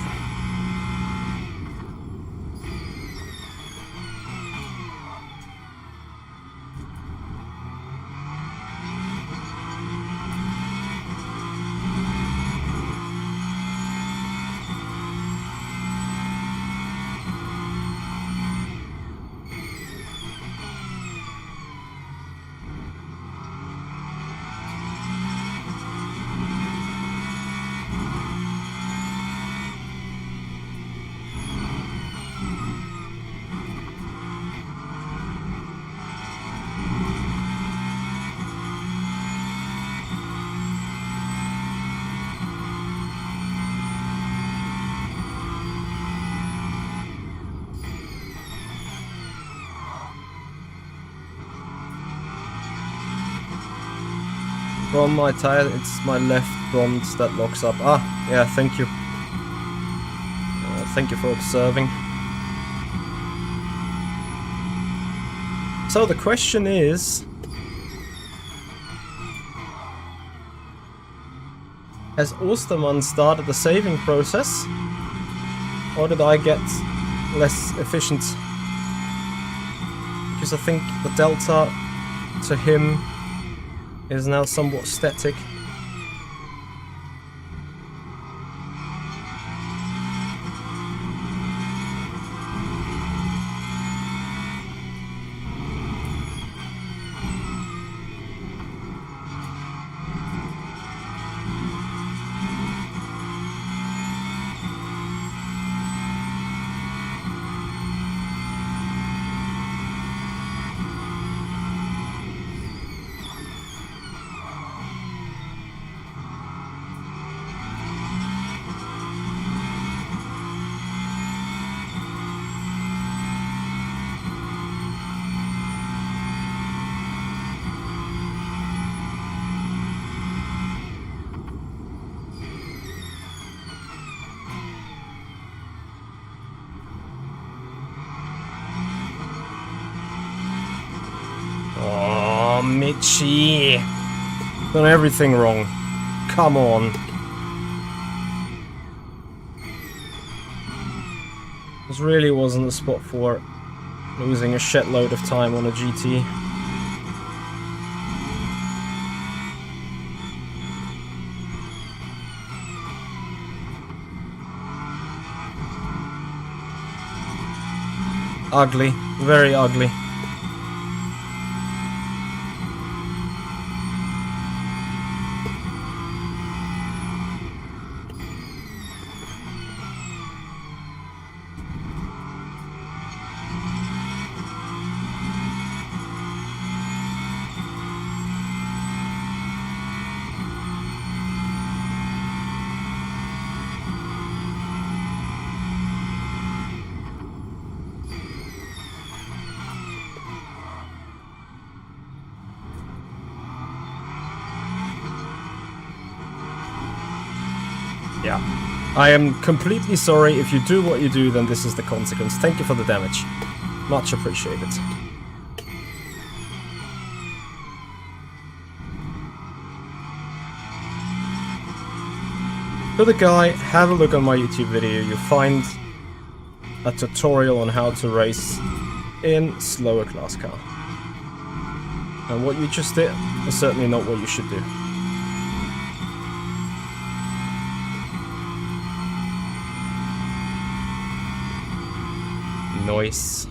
From my tire, it's my left front that locks up. Ah, yeah, thank you. Thank you for observing. So the question is, has Osterman started the saving process, or did I get less efficient? Because I think the delta to him is now somewhat static. Oh, Mitchie. Done everything wrong. Come on. This really wasn't the spot for losing a shitload of time on a GT. ugly, very ugly. Yeah. I am completely sorry. If you do what you do, then this is the consequence. Thank you for the damage. Much appreciated. For the guy, have a look on my YouTube video. You'll find a tutorial on how to race in slower class car. And what you just did is certainly not what you should do. Noise.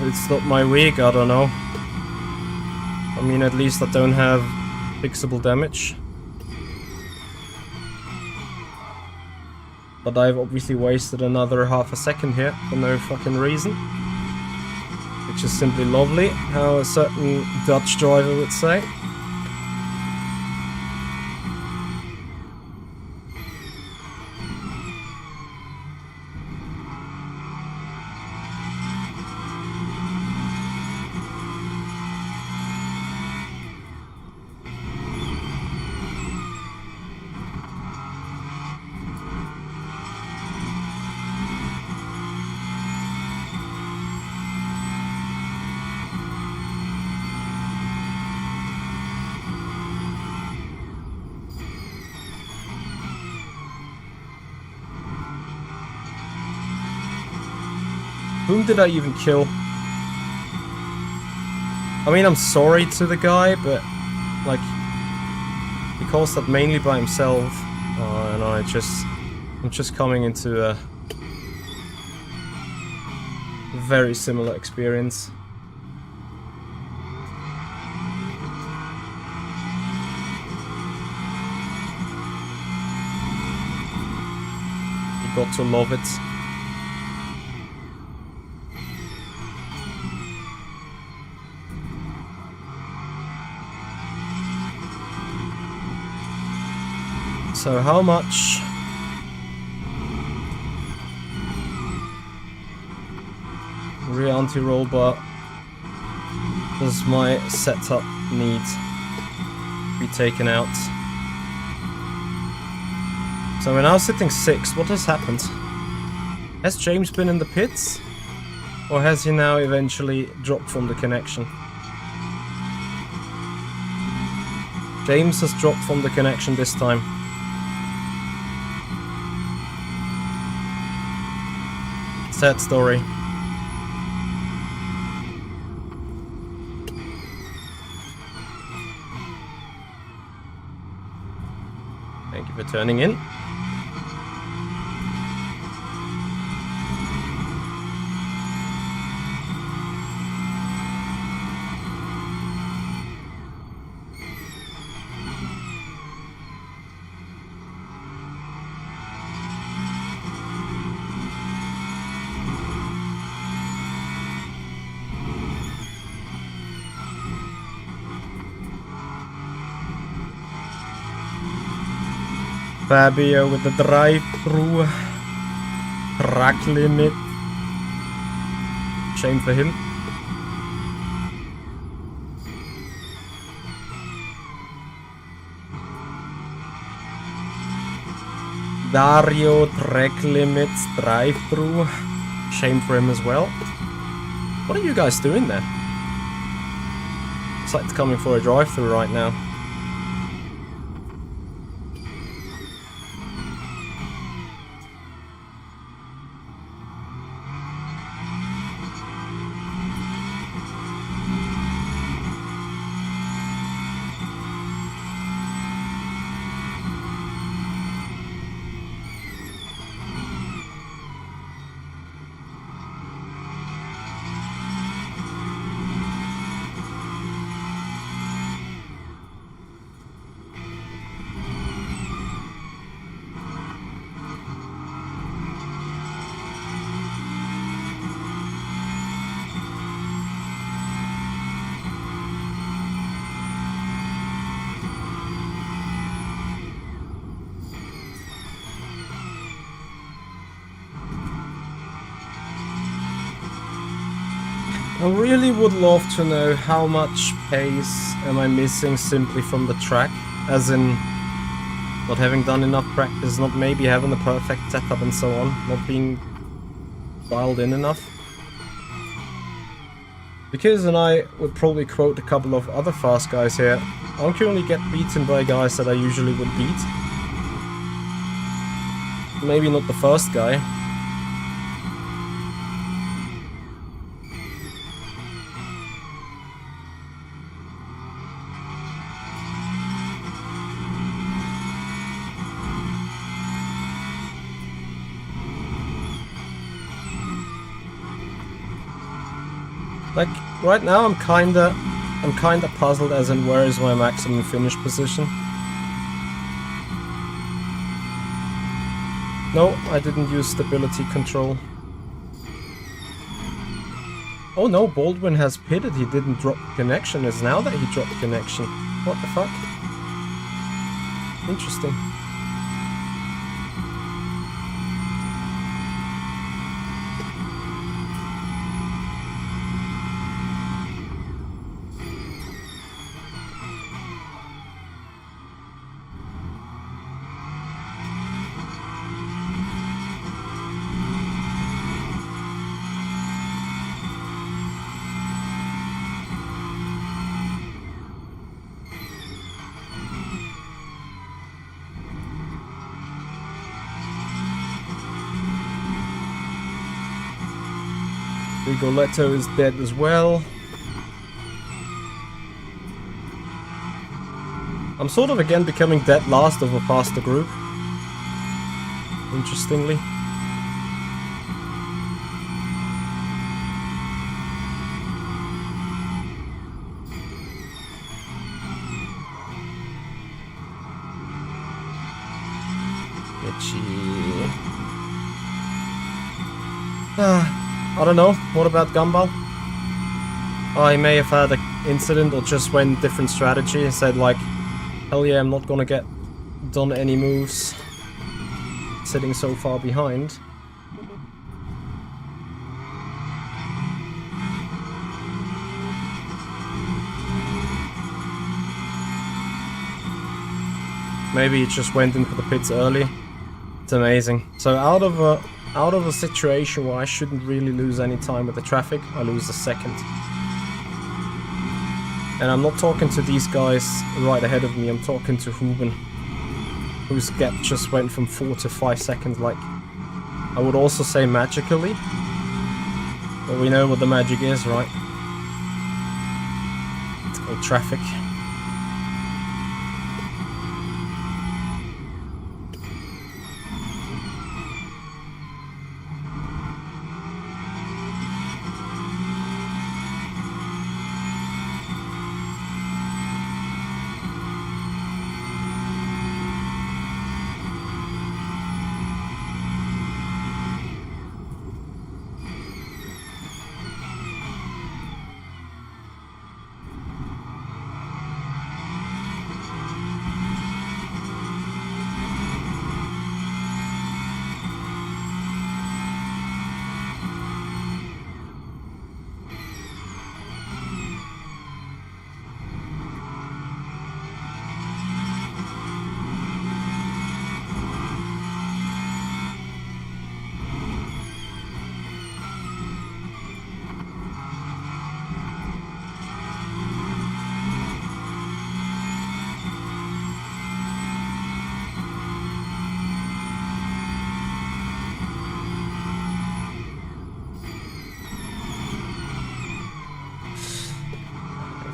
It's not my week, I don't know. I mean, at least I don't have fixable damage. But I've obviously wasted another half a second here for no fucking reason. Which is simply lovely, how a certain Dutch driver would say. Whom did I even kill? I mean, I'm sorry to the guy, but like, he caused that mainly by himself, and I'm just coming into a very similar experience. You got to love it. So how much rear anti-roll bar does my setup need to be taken out? So we're now sitting 6th. What has happened? Has James been in the pits? Or has he now eventually dropped from the connection? James has dropped from the connection this time. Sad story. Thank you for turning in. Fabio with the drive-through. Track limit. Shame for him. Dario, track limits, drive-through. Shame for him as well. What are you guys doing there? It's like coming for a drive-through right now. I really would love to know how much pace am I missing simply from the track, as in not having done enough practice, not maybe having the perfect setup and so on, not being dialed in enough. Because, and I would probably quote a couple of other fast guys here, I don't currently get beaten by guys that I usually would beat. Maybe not the first guy. Like, right now I'm kinda puzzled as in where is my maximum finish position. No, I didn't use stability control. Oh no, Baldwin has pitted, he didn't drop connection. It's now that he dropped connection. What the fuck? Interesting. Rigoletto is dead as well. I'm sort of again becoming dead last over past the group. Interestingly. Itchy. I don't know. What about Gumball? Oh, he may have had an incident or just went different strategy and said like, hell yeah, I'm not gonna get done any moves sitting so far behind. Maybe he just went into the pits early. It's amazing. So out of a situation where I shouldn't really lose any time with the traffic, I lose a second. And I'm not talking to these guys right ahead of me, I'm talking to Ruben, whose gap just went from 4 to 5 seconds, like, I would also say magically, but we know what the magic is, right? It's called traffic.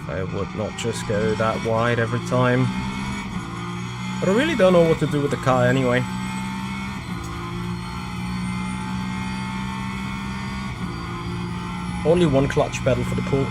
I would not just go that wide every time. But I really don't know what to do with the car anyway. Only one clutch pedal for the pull.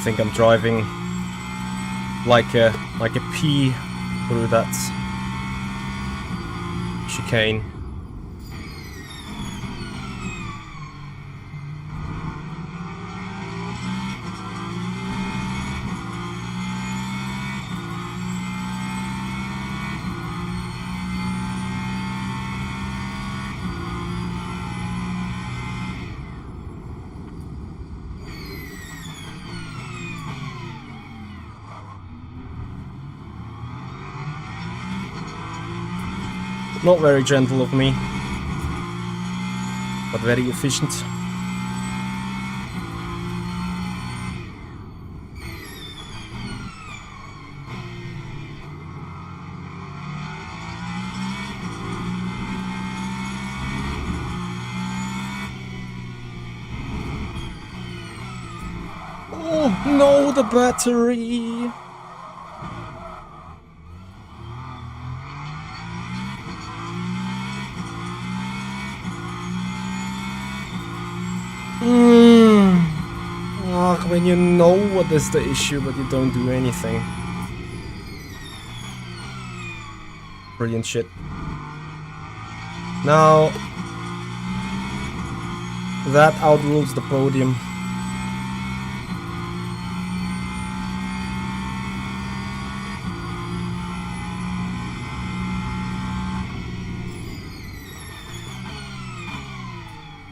think I'm driving like a pea through that chicane. Not very gentle of me, but very efficient. Oh no, the battery! When you know what is the issue, but you don't do anything. Brilliant shit. Now, that outrules the podium.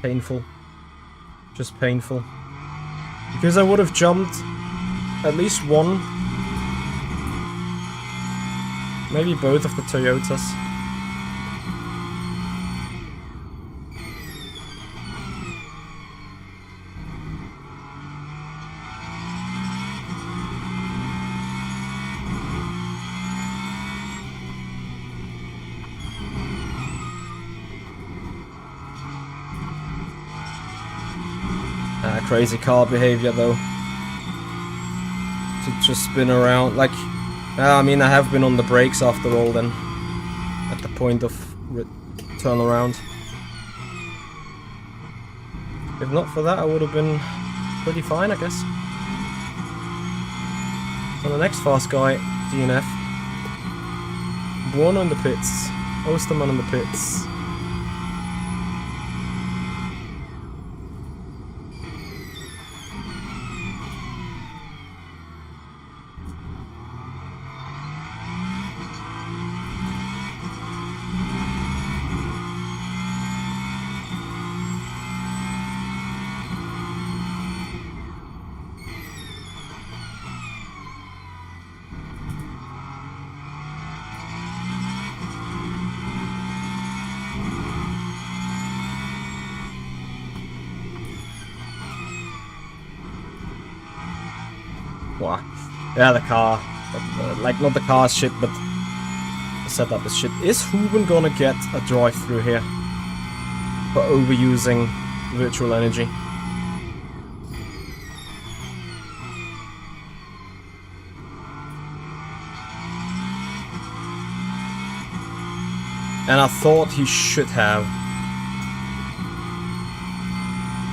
Painful. Just painful. Because I would have jumped at least one, maybe both of the Toyotas. Crazy car behavior though. To just spin around, like, I mean, I have been on the brakes after all then, at the point of turn around. If not for that, I would have been pretty fine, I guess. So the next fast guy, DNF. Buono in the pits. Osterman in the pits. Wow. Yeah, the car. Like, not the car's shit, but the setup is shit. Is Ruben gonna get a drive-through here? For overusing virtual energy? And I thought he should have.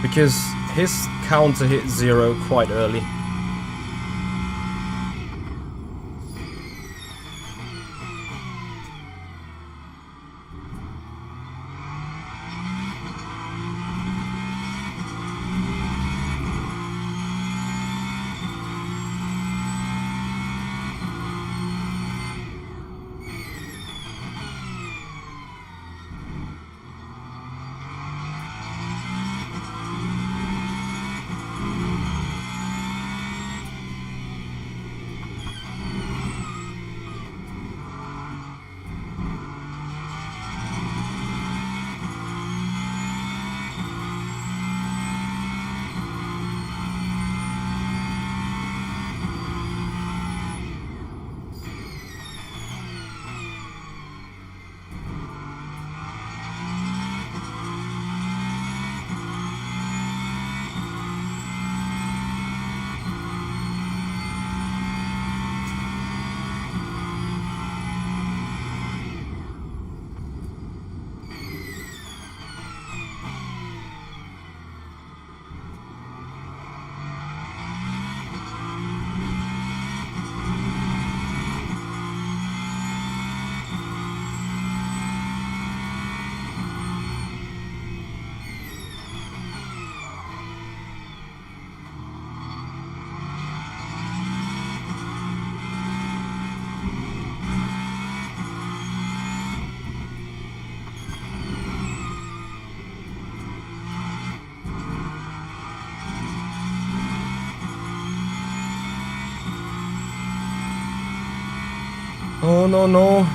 Because his counter hit 0 quite early. Oh, no, no.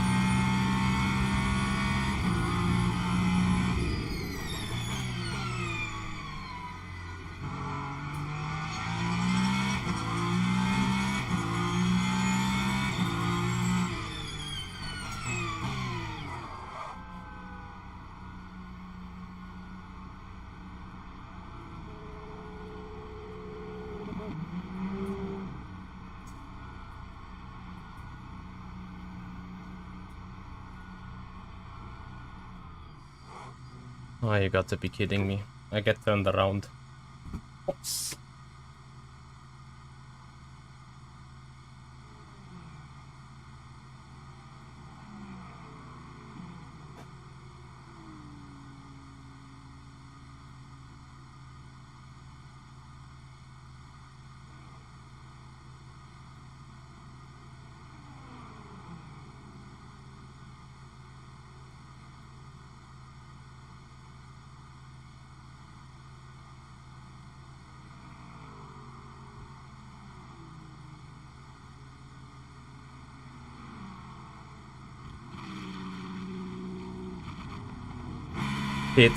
Oh, you got to be kidding me. I get turned around. Oops. Hit.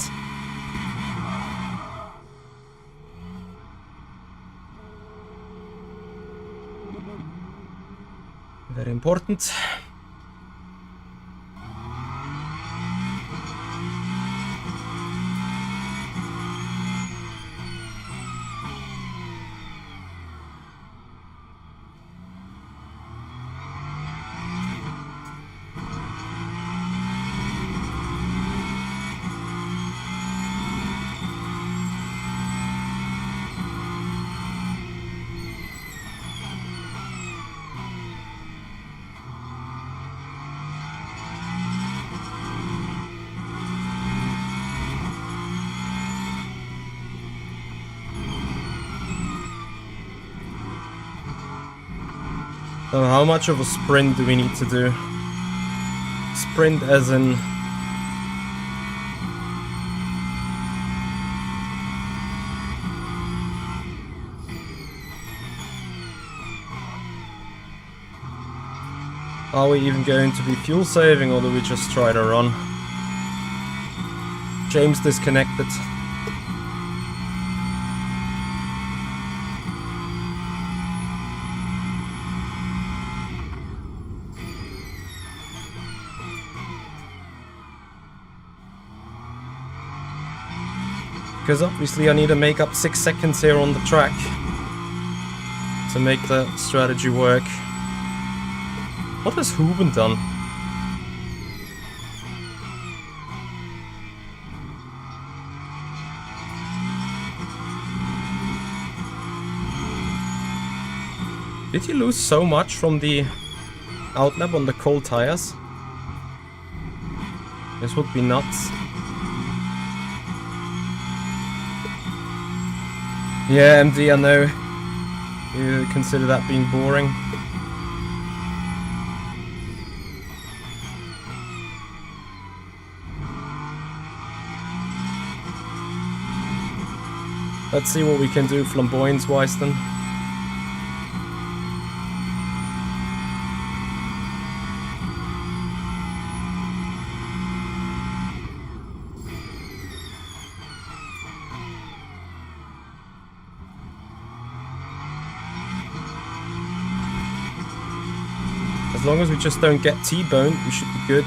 Very important. So how much of a sprint do we need to do? Sprint as in... Are we even going to be fuel saving, or do we just try to run? James disconnected. Because obviously I need to make up 6 seconds here on the track to make the strategy work. What has Huben done? Did he lose so much from the outlap on the cold tires? This would be nuts. Yeah, MD, I know. You consider that being boring. Let's see what we can do flamboyance-wise then. As long as we just don't get T-boned, we should be good.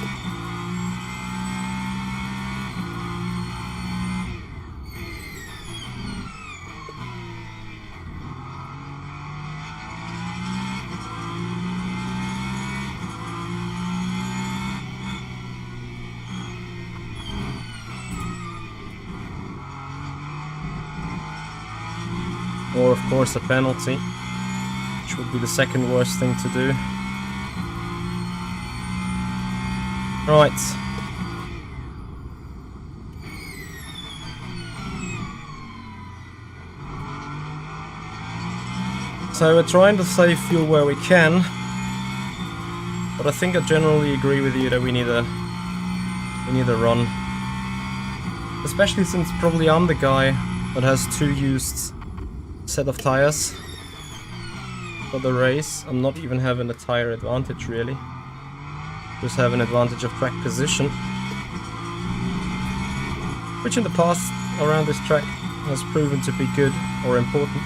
Or of course a penalty, which would be the second worst thing to do. Right. So we're trying to save fuel where we can, but I think I generally agree with you that we need a run. Especially since probably I'm the guy that has 2 used set of tires for the race. I'm not even having a tire advantage really. just have an advantage of track position, which in the past around this track has proven to be good or important.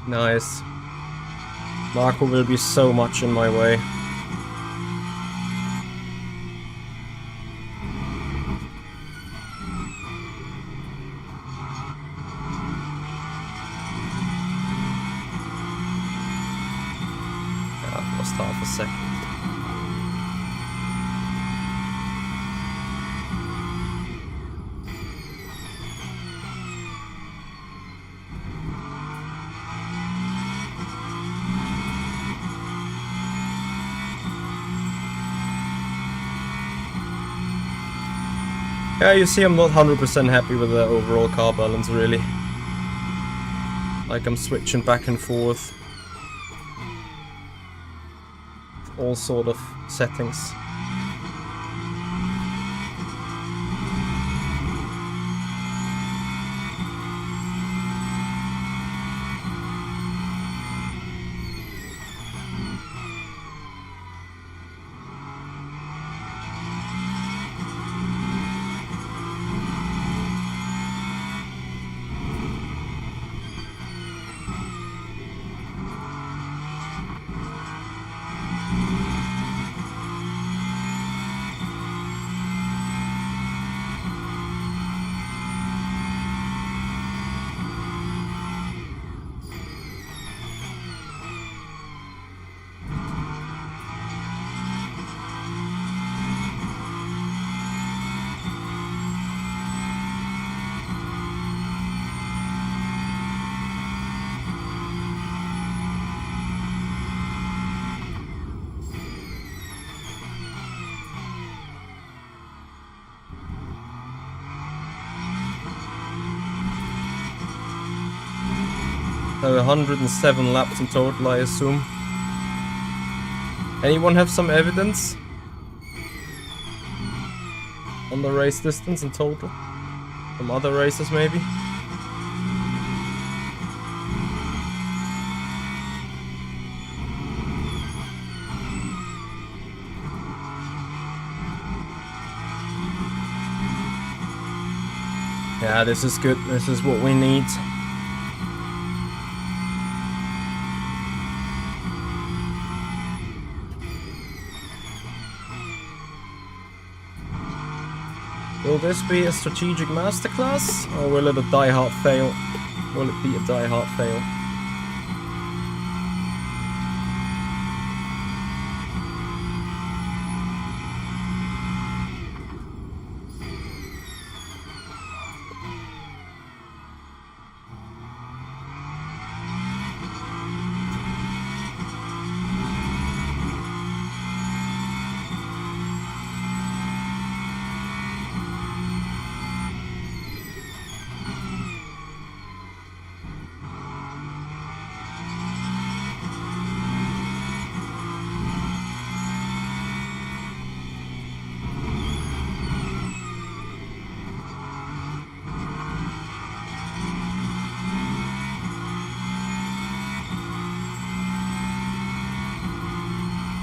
Nice. Marco will be so much in my way. I've lost half a second. Yeah, you see I'm not 100% happy with the overall car balance, really. Like I'm switching back and forth. All sort of settings. So 107 laps in total, I assume. Anyone have some evidence on the race distance in total? From other races, maybe? Yeah, this is good. This is what we need. Will this be a strategic masterclass, or will it a die-hard fail? Will it be a die-hard fail?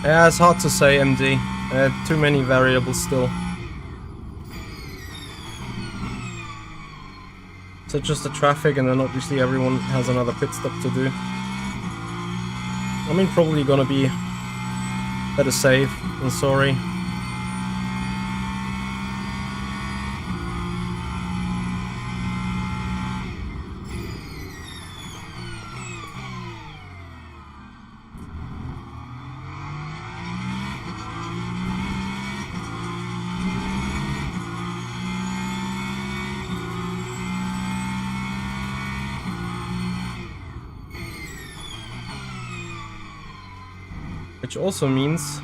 Yeah, it's hard to say, MD. Too many variables still. So just the traffic, and then obviously everyone has another pit stop to do. I mean, probably gonna be better safe than sorry. Which also means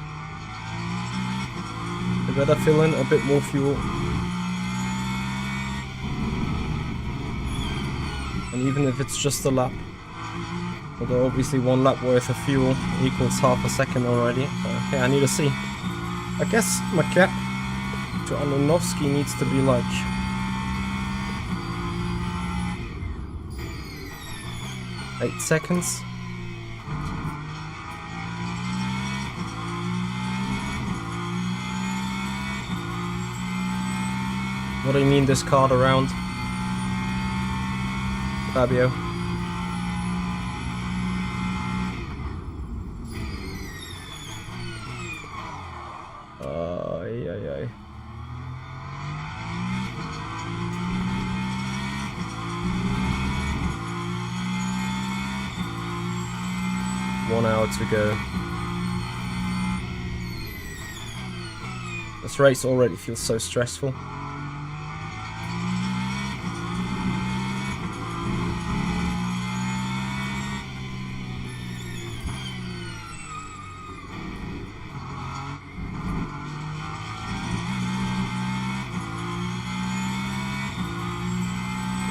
we better fill in a bit more fuel. And even if it's just a lap, although obviously 1 lap worth of fuel equals half a second already. So, okay, I need to see. I guess my cap to Andonovsky needs to be like eight seconds. What do you mean this card around? Fabio. Ay. 1 hour to go. This race already feels so stressful.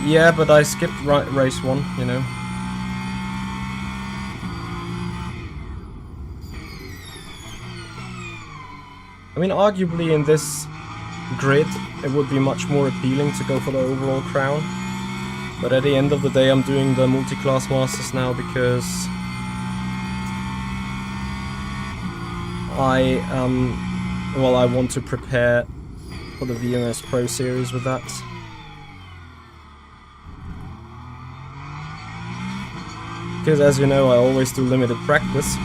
Yeah, but I skipped race 1, you know. I mean, arguably in this grid, it would be much more appealing to go for the overall crown. But at the end of the day, I'm doing the Multiclass Masters now because I want to prepare for the VMS Pro Series with that. Because as you know, I always do limited practice.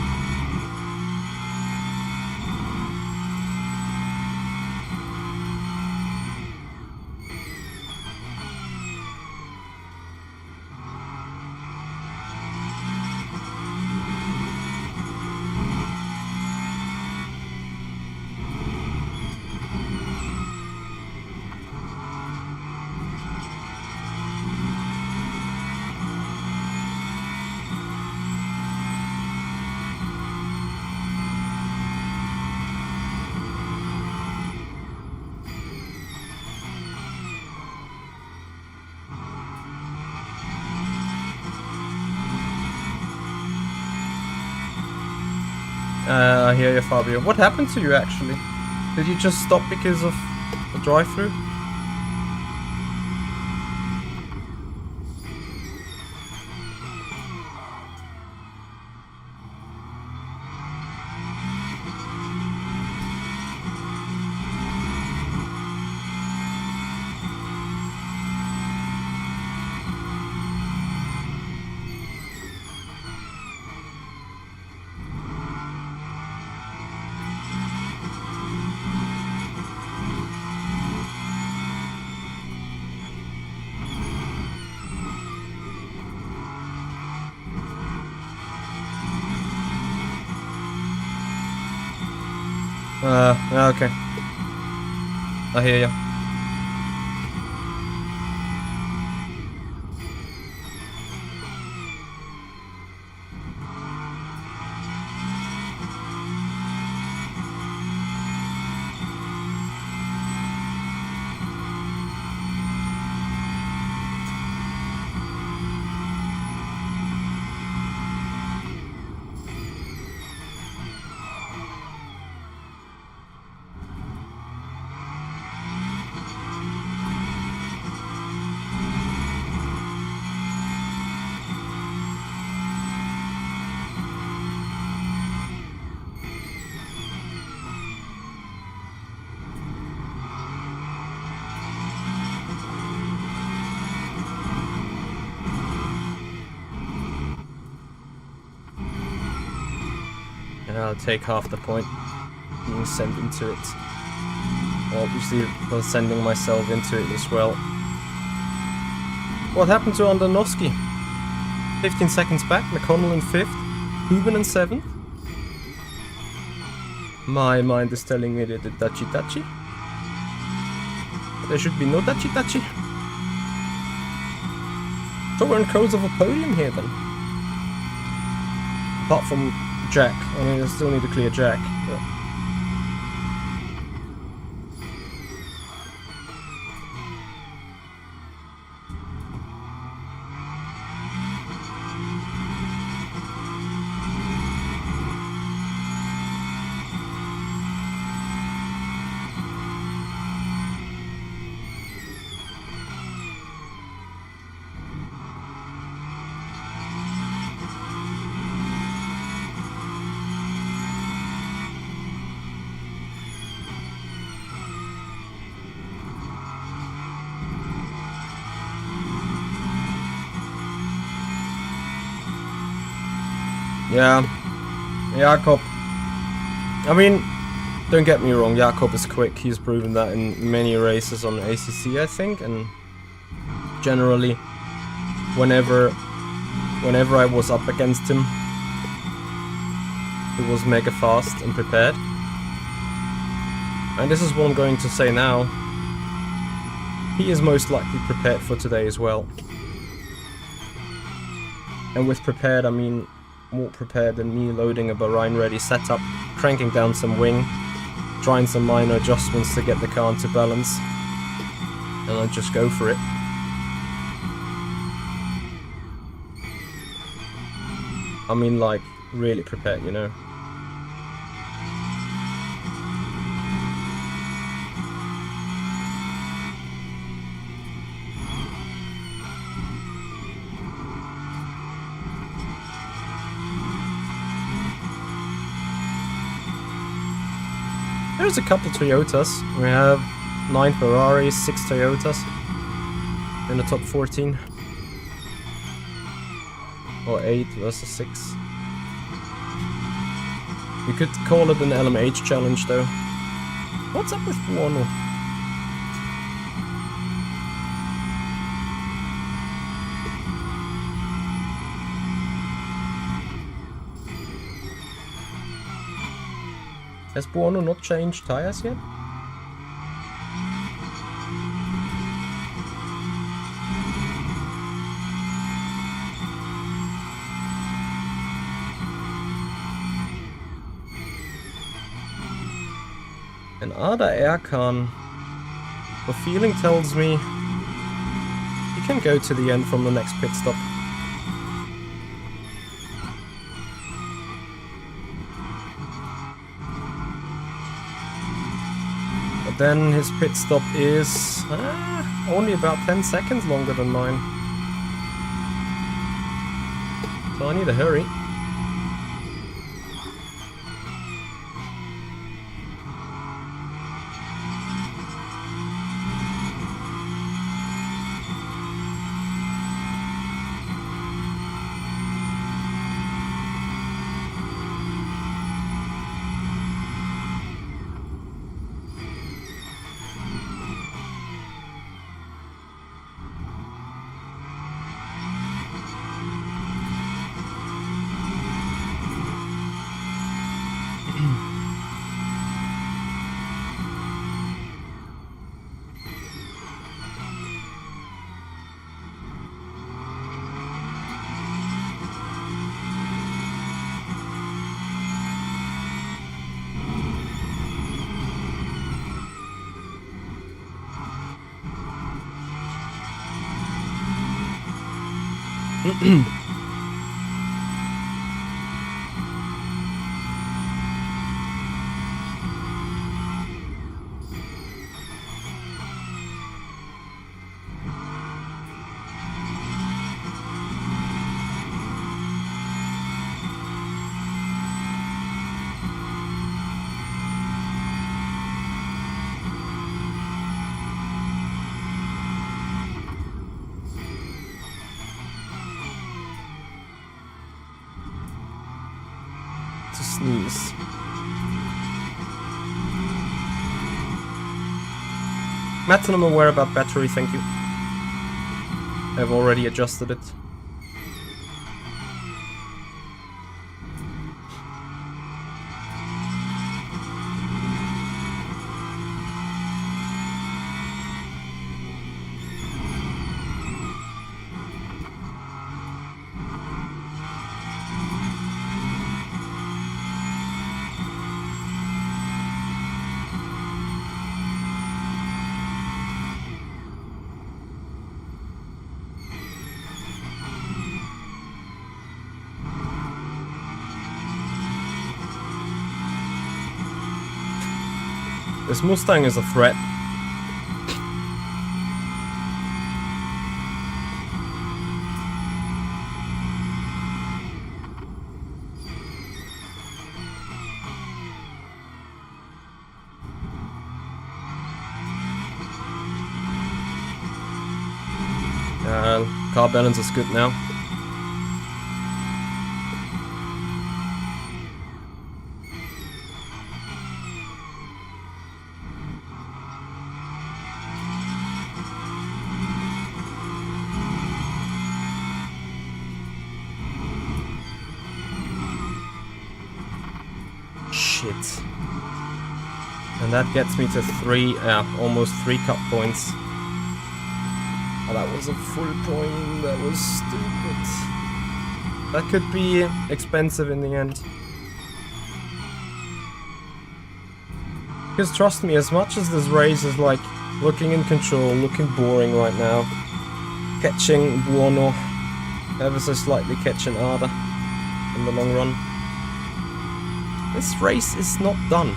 I hear you, Fabio. What happened to you, actually? Did you just stop because of the drive-through? Okay. I hear you. And I'll take half the point being sent into it. Obviously, for sending myself into it as well. What happened to Andonovski? 15 seconds back, McConnell in 5th, Hooven in 7th. My mind is telling me that the Dachi. There should be no Dachi. So we're in close of a podium here then. Apart from Jack. I mean, I still need to clear Jack. But... Yeah, Jakob. I mean, don't get me wrong, Jakob is quick. He's proven that in many races on ACC, I think, and generally, whenever I was up against him, he was mega fast and prepared. And this is what I'm going to say now. He is most likely prepared for today as well. And with prepared, I mean more prepared than me loading a Bahrain ready setup, cranking down some wing, trying some minor adjustments to get the car into balance, and I'll just go for it. I mean, like, really prepared, you know. There's a couple Toyotas. We have 9 Ferraris, 6 Toyotas in the top 14. Or 8 versus 6. You could call it an LMH challenge though. What's up with Buono? Has Buono not changed tires yet? And Ada Erkan, the feeling tells me he can go to the end from the next pit stop. Then his pit stop is only about 10 seconds longer than mine. So I need to hurry. sneeze. Matt, I'm aware about battery, thank you. I've already adjusted it. This Mustang is a threat. Car balance is good now. Shit. And that gets me to almost 3 cup points. Oh, that was a full point. That was stupid. That could be expensive in the end. Because trust me, as much as this race is like looking in control, looking boring right now, catching buono, ever so slightly catching Ada in the long run, this race is not done.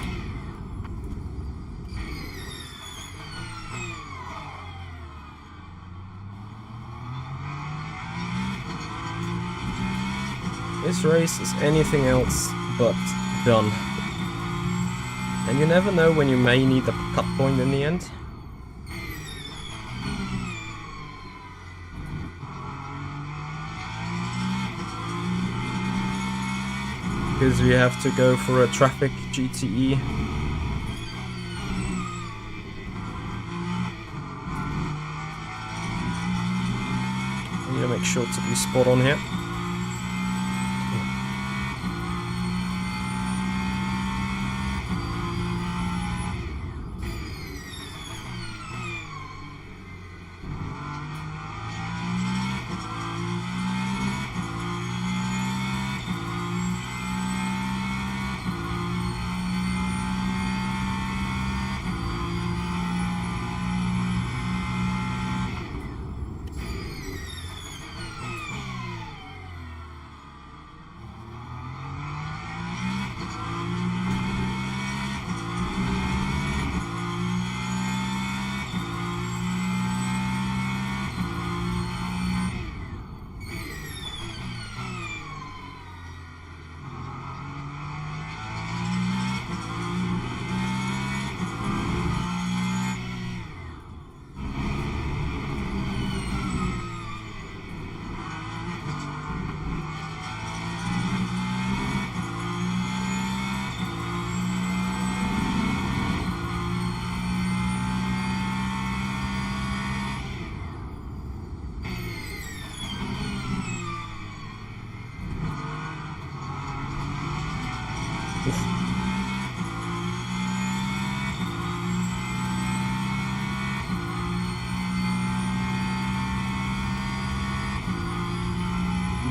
This race is anything else but done. And you never know when you may need a cut point in the end. Because we have to go for a traffic GTE. I need to make sure to be spot on here.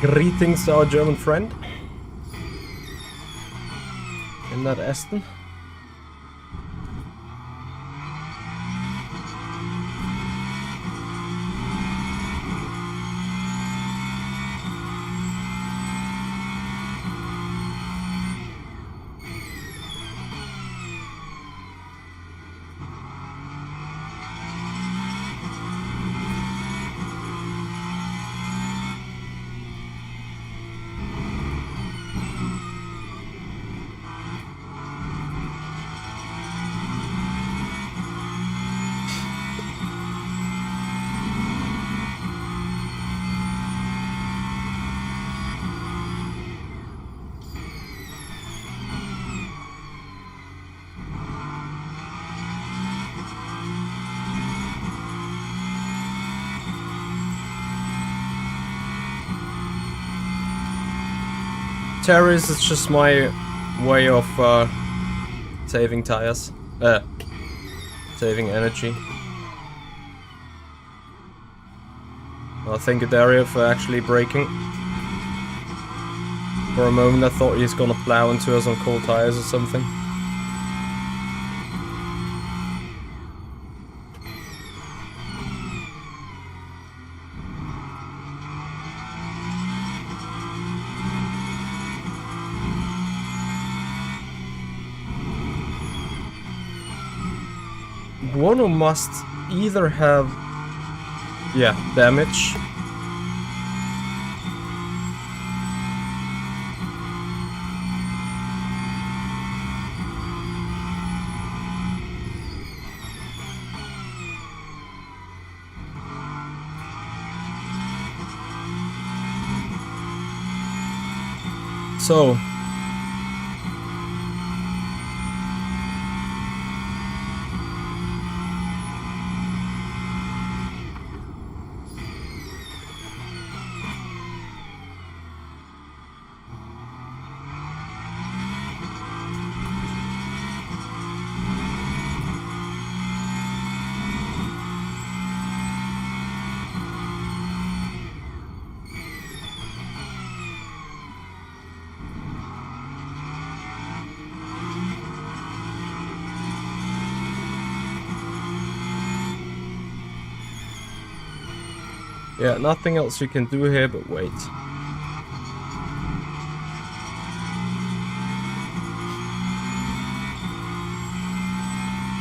Greetings to our German friend in that Aston. Terrace is just my way of saving tires. Saving energy. I thank you, Dario, for actually braking. For a moment I thought he was gonna plow into us on cold tires or something. Guano must either have, yeah, damage. So yeah, nothing else you can do here but wait.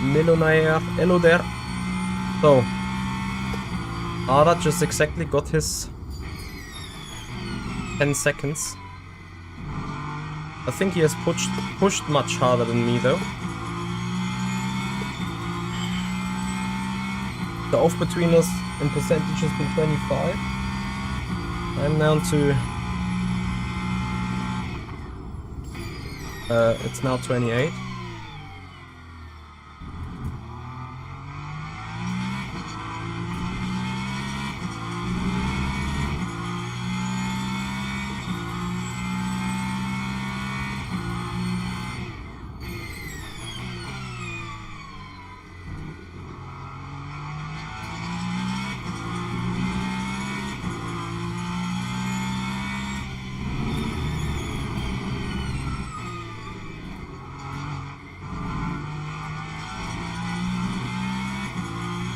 Millionaire, hello there. So, Ada just exactly got his 10 seconds. I think he has pushed much harder than me though. The off between us in percentage has been 25. I'm down to... it's now 28.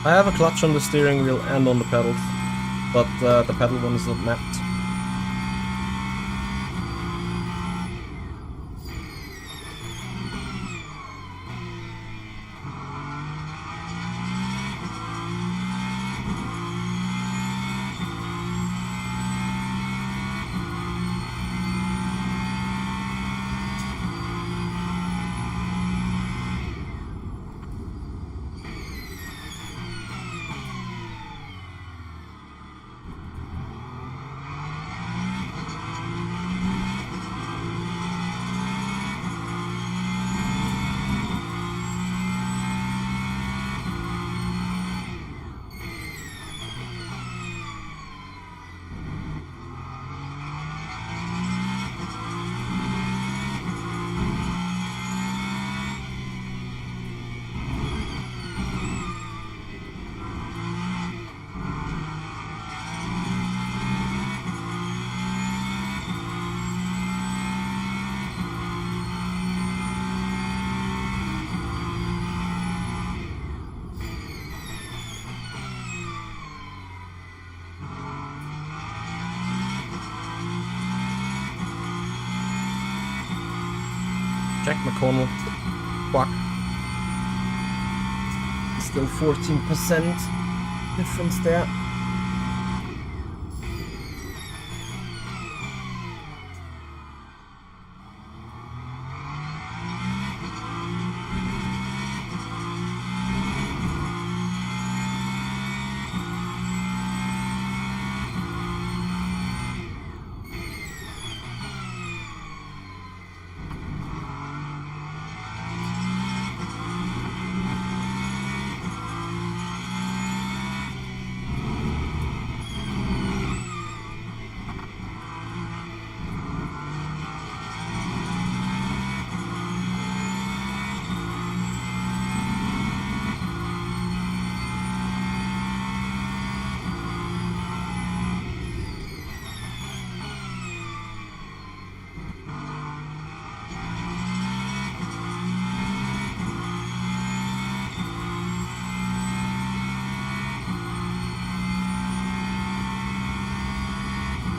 I have a clutch on the steering wheel and on the pedals, but the pedal one is not mapped. Jack McConnell. Quack. Still 14% difference there.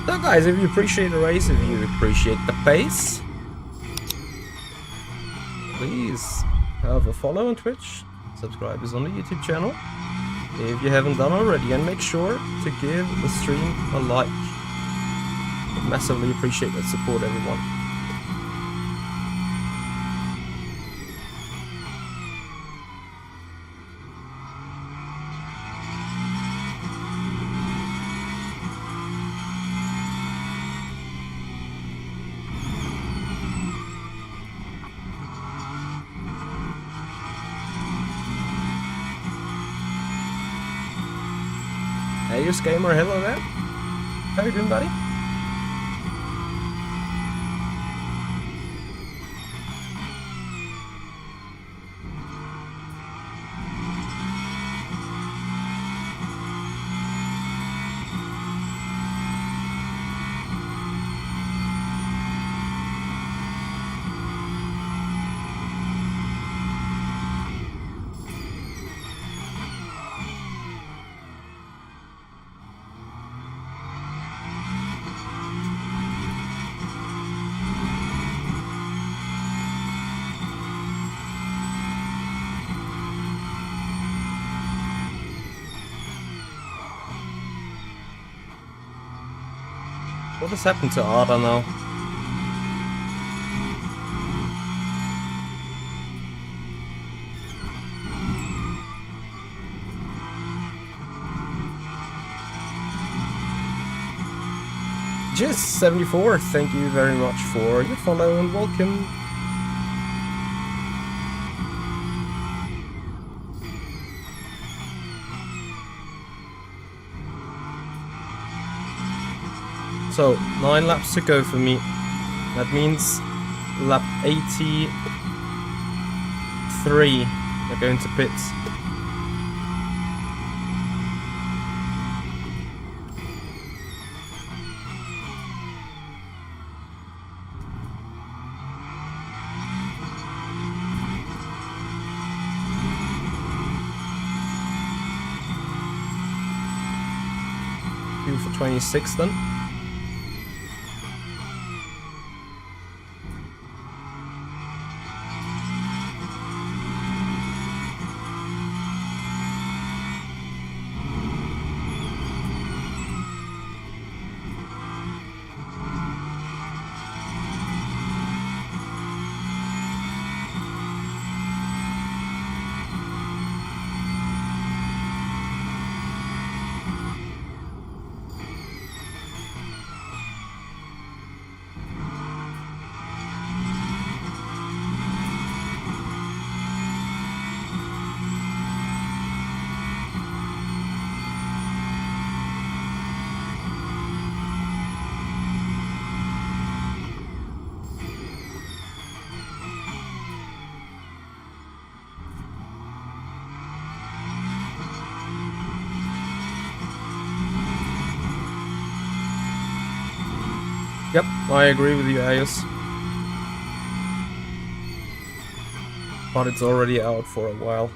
So guys, if you appreciate the race, if you appreciate the pace, please have a follow on Twitch, subscribe us on the YouTube channel if you haven't done already, and make sure to give the stream a like. Massively appreciate that support, everyone. Hey, you Gamer, hello there. How you doing, buddy? What has happened to Ada now? Just74, thank you very much for your follow and welcome. So, 9 laps to go for me. That means lap 83, we're going to pits. For 26 then. Yep, I agree with you, Ayus. But it's already out for a while.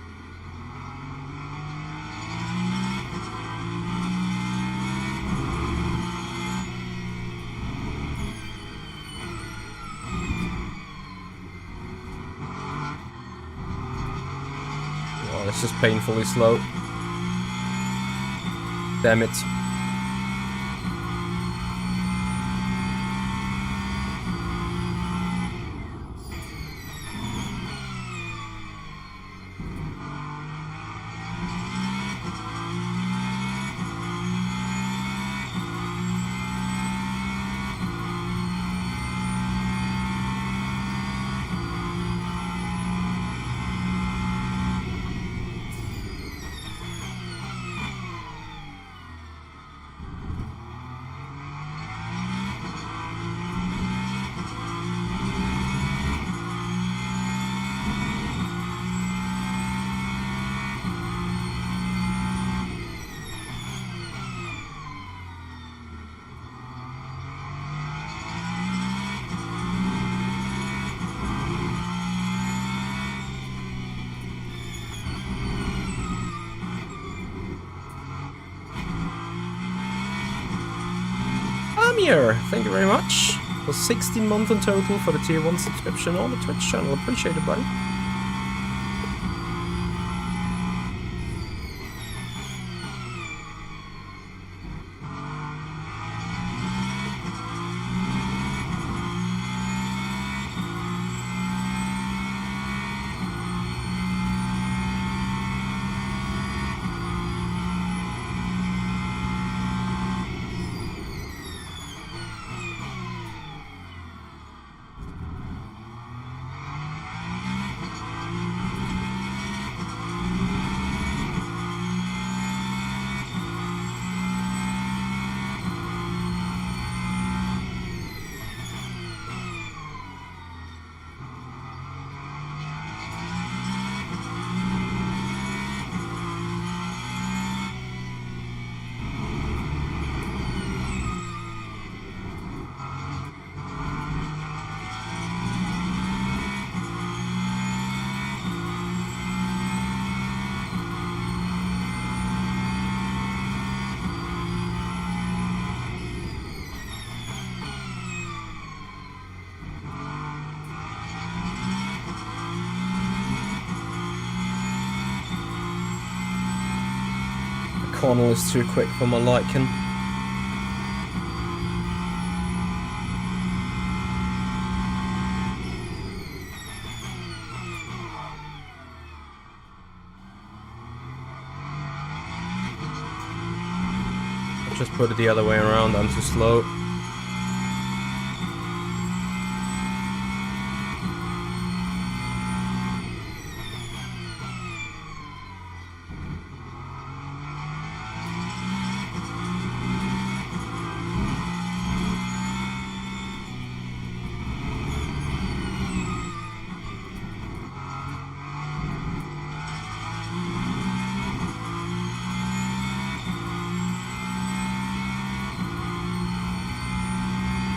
Oh, it's just painfully slow. Damn it. Premier, thank you very much. For 16 months in total for the tier 1 subscription on the Twitch channel. Appreciate it, buddy. Cornel is too quick for my liking. I'll just put it the other way around, I'm too slow.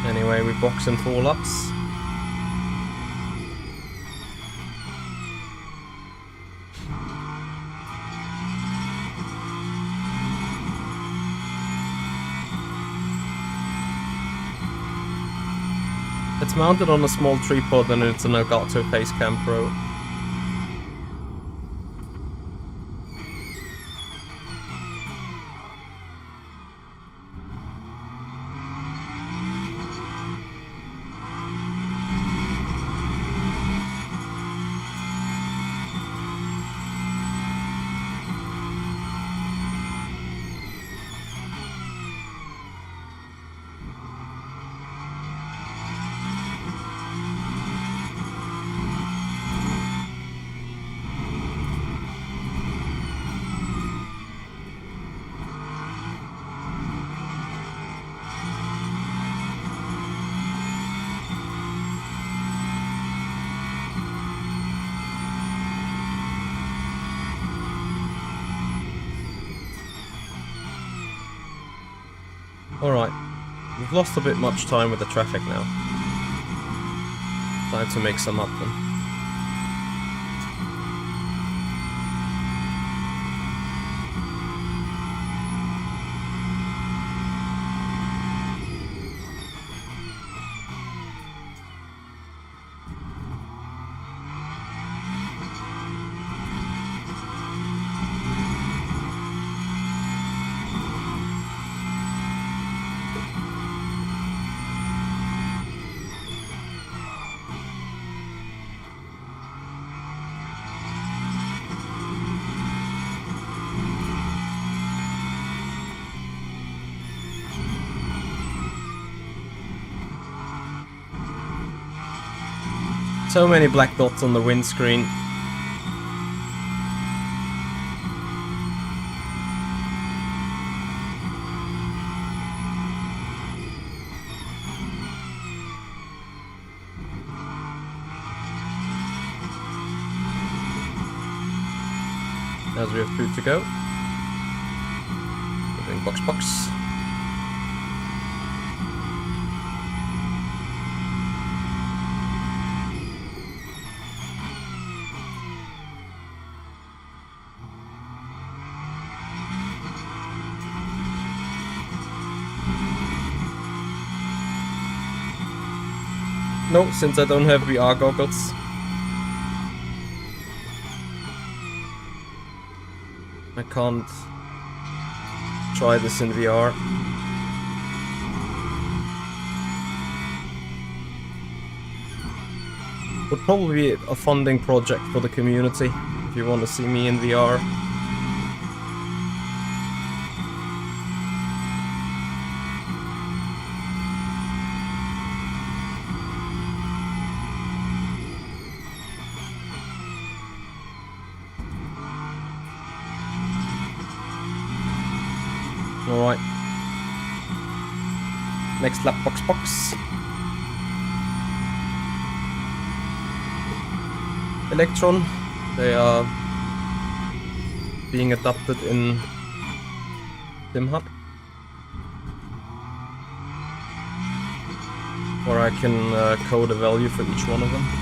Anyway, we box and 4 laps. It's mounted on a small tripod and it's an Elgato Facecam Pro. Alright, we've lost a bit much time with the traffic now. Time to make some up then. So many black dots on the windscreen. As we have 2 to go. We're doing box. No, since I don't have VR goggles. I can't try this in VR. Would probably be a funding project for the community if you want to see me in VR. Alright. Next lap, box. Electron, they are being adopted in SimHub, where I can code a value for each one of them.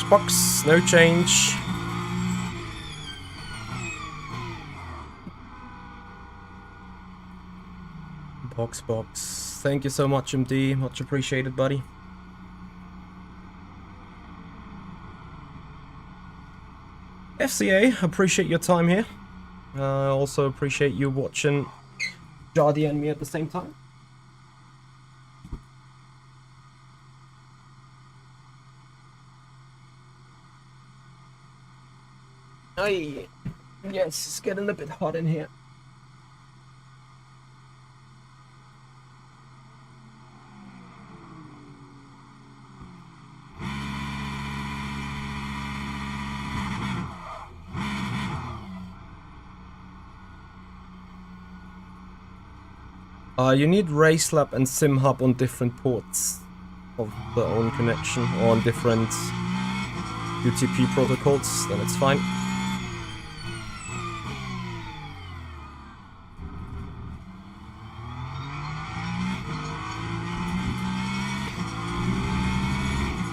Box, no change. Box. Thank you so much, MD. Much appreciated, buddy. FCA, appreciate your time here. Also appreciate you watching Jardy and me at the same time. Aye. Yes, it's getting a bit hot in here. You need RaceLab and SimHub on different ports of the own connection, or on different UTP protocols, then it's fine.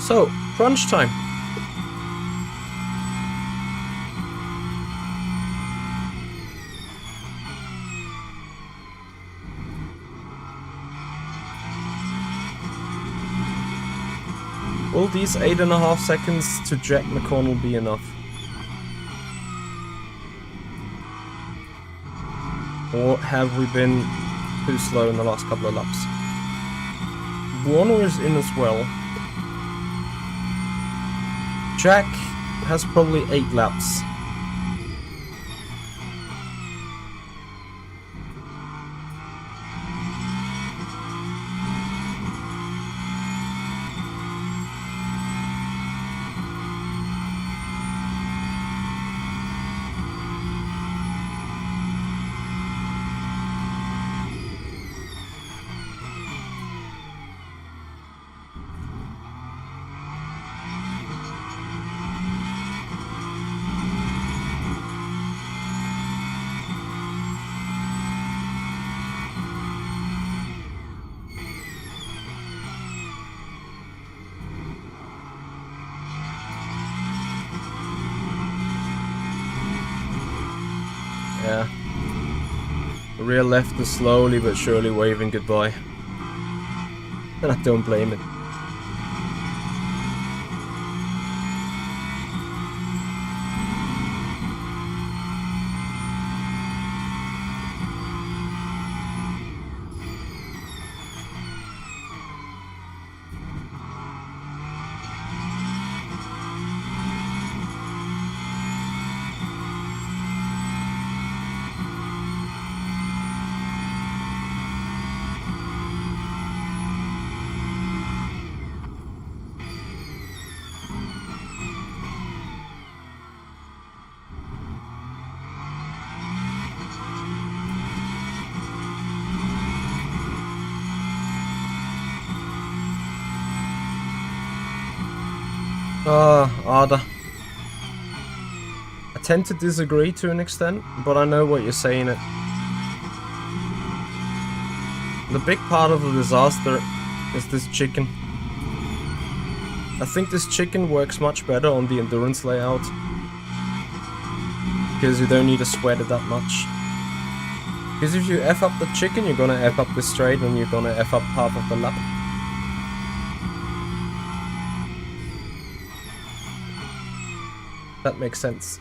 So, crunch time. Will these 8.5 seconds to Jack McConnell be enough? Or have we been too slow in the last couple of laps? Warner is in as well. Jack has probably 8 laps. Yeah. The rear left is slowly but surely waving goodbye. And I don't blame it. Arda. I tend to disagree to an extent, but I know what you're saying. The big part of the disaster is this chicken. I think this chicken works much better on the endurance layout, because you don't need to sweat it that much. Because if you F up the chicken, you're gonna F up the straight and you're gonna F up half of the lap. That makes sense.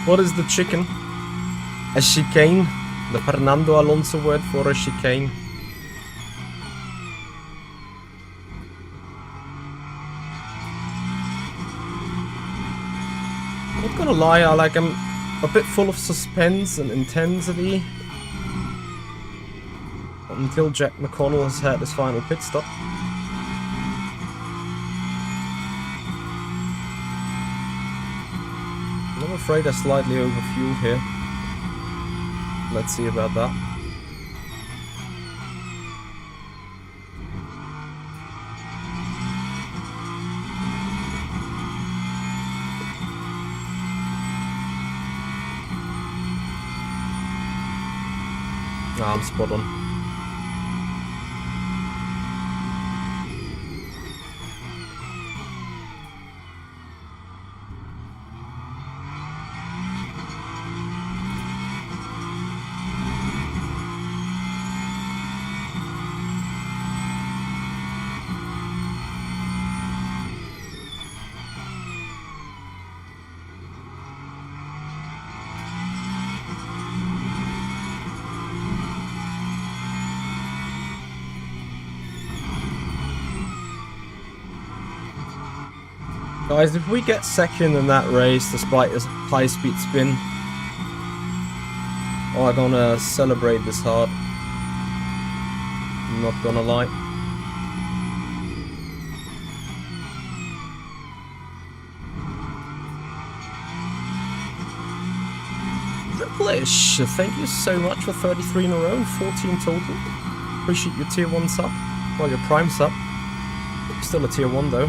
What is the chicken? A chicane. The Fernando Alonso word for a chicane. Not gonna lie, I'm a bit full of suspense and intensity. Until Jack McConnell has had his final pit stop. I'm afraid I slightly overfueled here. Let's see about that. Ah, I'm spot on. Guys, if we get second in that race despite a high speed spin, I'm gonna celebrate this hard. I'm not gonna lie. Triple-ish, thank you so much for 33 in a row, 14 total. Appreciate your tier 1 sub. Well, your prime sub. Still a tier 1 though.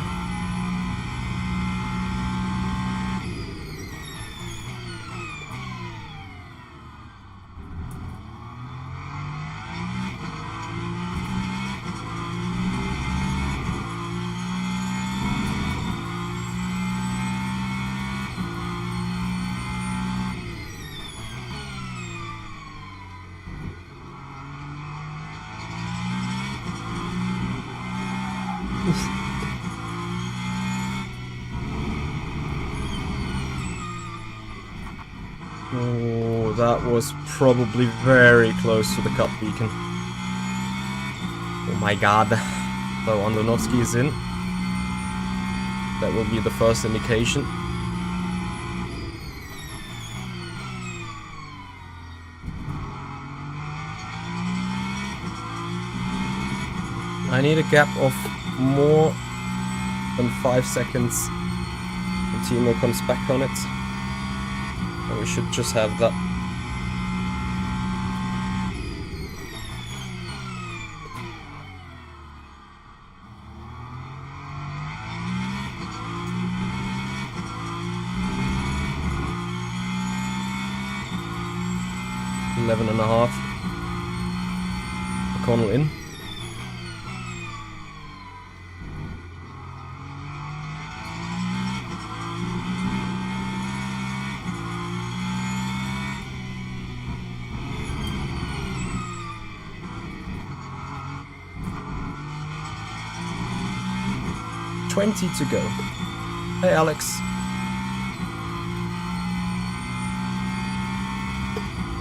Oh, that was probably very close to the cut beacon. Oh my god. So Andonovski is in. That will be the first indication. I need a gap of more than 5 seconds until Timo comes back on it. And we should just have that. .11.5. McConnell in. .20 to go. Hey Alex.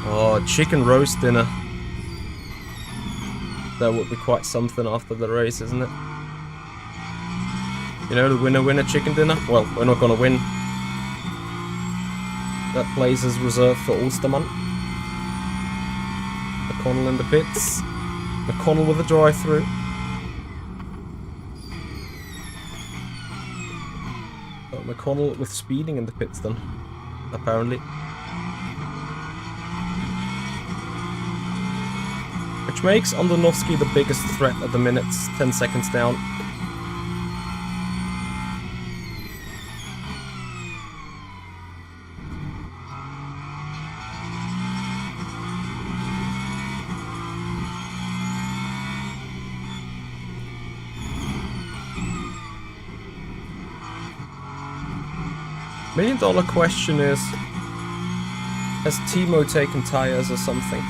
Oh, chicken roast dinner. That would be quite something after the race, isn't it? You know, the winner chicken dinner? Well, we're not gonna win. That place is reserved for Osterman. McConnell in the pits. McConnell with a drive-through. Oh, McConnell with speeding in the pits then, apparently. Which makes Andonovski the biggest threat at the minute, 10 seconds down. $1 million question is, has Timo taken tires or something?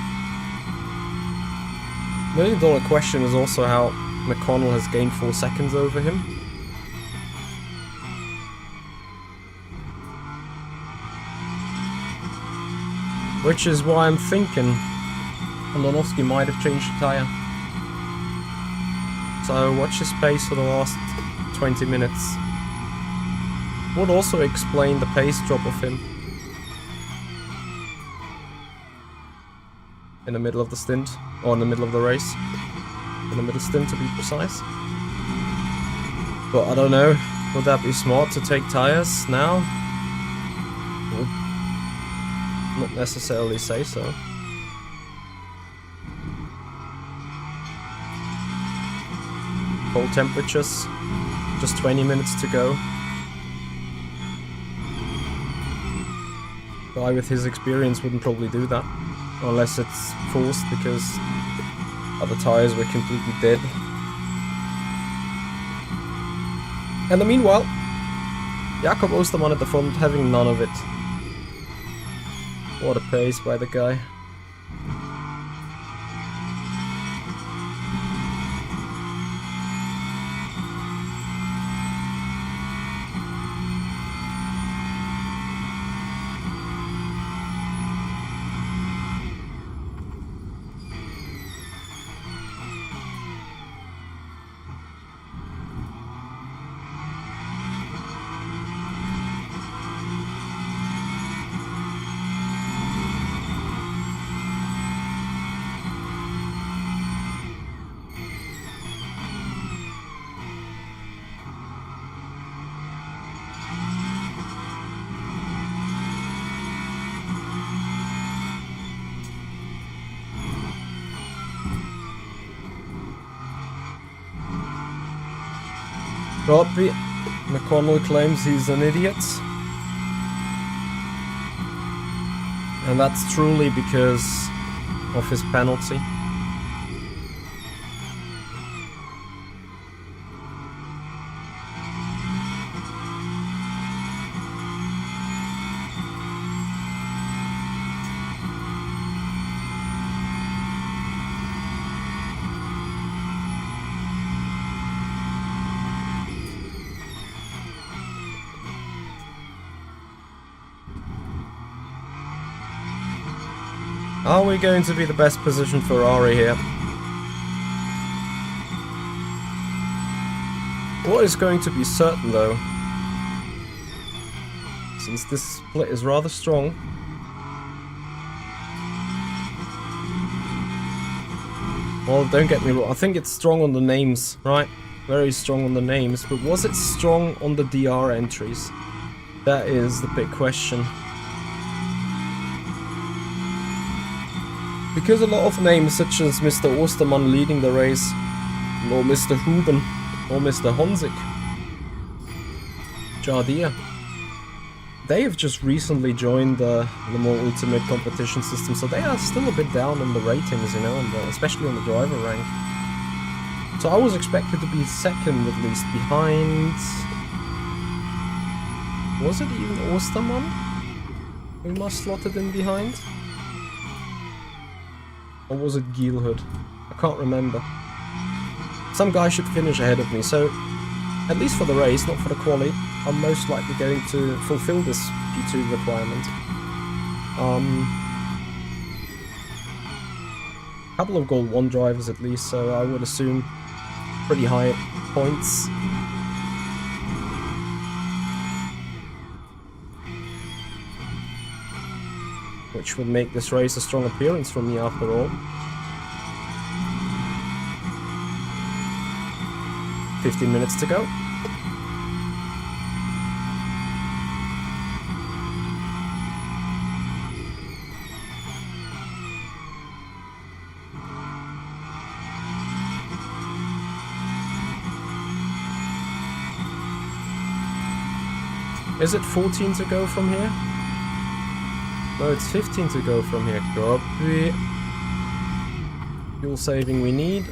$1 million question is also how McConnell has gained 4 seconds over him. Which is why I'm thinking Andonovski might have changed the tyre. So watch his pace for the last 20 minutes. Would also explain the pace drop of him in the middle of the stint, or in the middle of the race, in the middle stint to be precise. But I don't know, would that be smart to take tires now? Would not necessarily say so. Cold temperatures, just 20 minutes to go. Guy with his experience wouldn't probably do that, unless it's forced because other tyres were completely dead. And meanwhile, Jakob Osterman at the front having none of it. What a pace by the guy. Robbie McConnell claims he's an idiot. And that's truly because of his penalty. Are we going to be the best positioned Ferrari here? What is going to be certain though, since this split is rather strong, well, don't get me wrong, I think it's strong on the names, right? Very strong on the names, but was it strong on the DR entries? That is the big question. Because a lot of names such as Mr. Osterman leading the race, or Mr. Huben, or Mr. Honzik, Jardia, they have just recently joined the Mans Ultimate competition system, so they are still a bit down on the ratings, you know, especially on the driver rank. So I was expected to be second at least, behind... Was it even Osterman who must slotted in behind? Or was it Gielhood? I can't remember. Some guy should finish ahead of me, so at least for the race, not for the quali, I'm most likely going to fulfill this P2 requirement. Couple of Gold 1 drivers at least, so I would assume pretty high points. which would make this race a strong appearance for me after all. 15 minutes to go. Is it 14 to go from here? No, it's 15 to go from here. Copy. Fuel saving we need.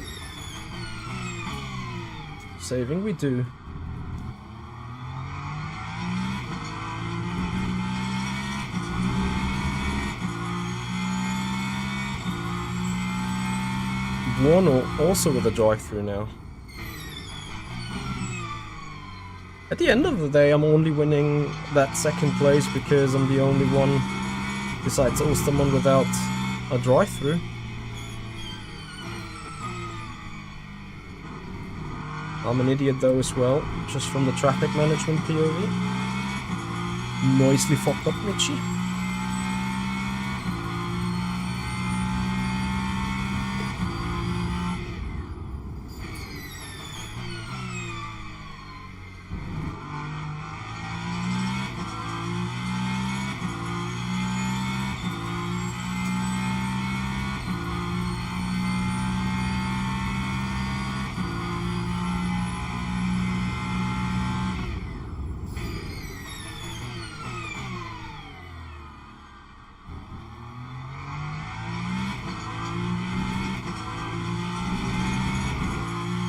Saving we do. Buono also with a drive-through now. At the end of the day, I'm only winning that second place because I'm the only one besides Osterman without a drive-through. I'm an idiot though as well, just from the traffic management POV. Nicely fucked up, Mitchie.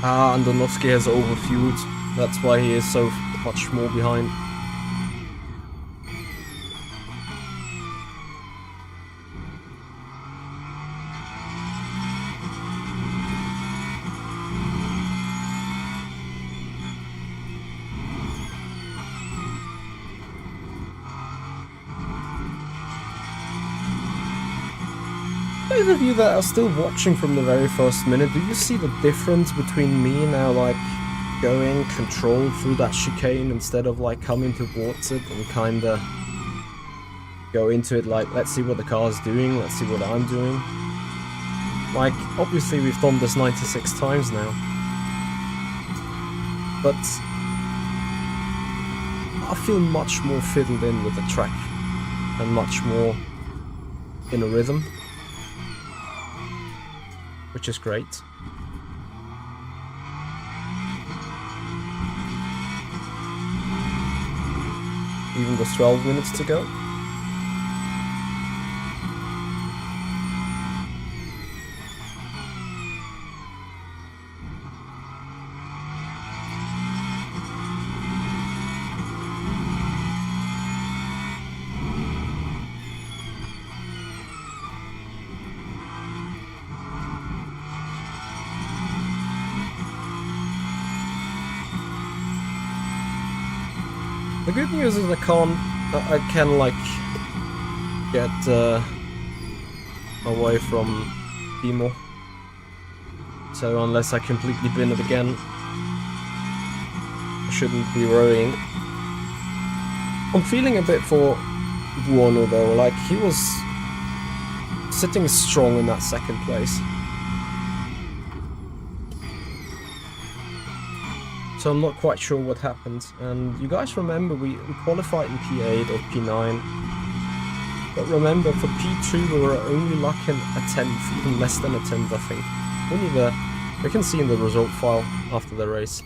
Ah, Andonovsky has overfueled. That's why he is so much more behind. Those of you that are still watching from the very first minute, do you see the difference between me now, like, going controlled through that chicane instead of, like, coming towards it and kinda go into it like, let's see what the car's doing, let's see what I'm doing? Like, obviously we've done this 96 times now. But I feel much more fiddled in with the track and much more in a rhythm, which is great. Even with 12 minutes to go. The good news is I can like get away from Timo. So unless I completely bin it again, I shouldn't be worrying. I'm feeling a bit for Buono though, like he was sitting strong in that second place. So I'm not quite sure what happened, and you guys remember we qualified in P8 or P9, but remember for P2 we were only lacking a 10th, even less than a 10th I think. Only we can see in the result file after the race.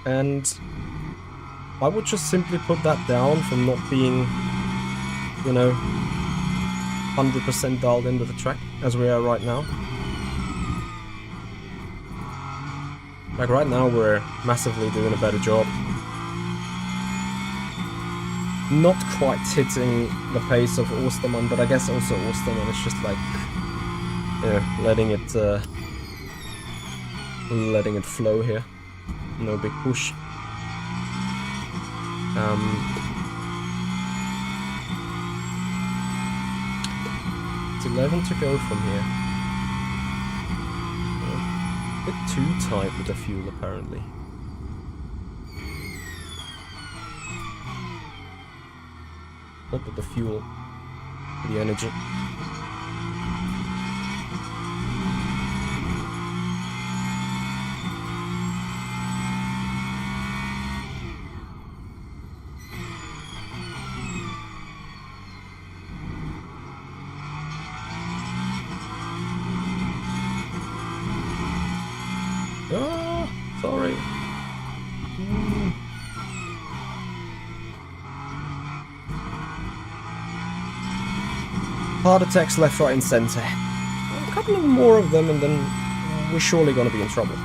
And I would just simply put that down from not being, you know, 100% dialed into the track as we are right now. Like right now we're massively doing a better job. Not quite hitting the pace of Osterman, but I guess also Osterman is just like, you know, letting it flow here. No big push. It's 11 to go from here. A bit too tight with the fuel apparently. not with the fuel, the energy. Oh, sorry. Heart attacks left, right and centre. A couple of more of them and then we're surely going to be in trouble.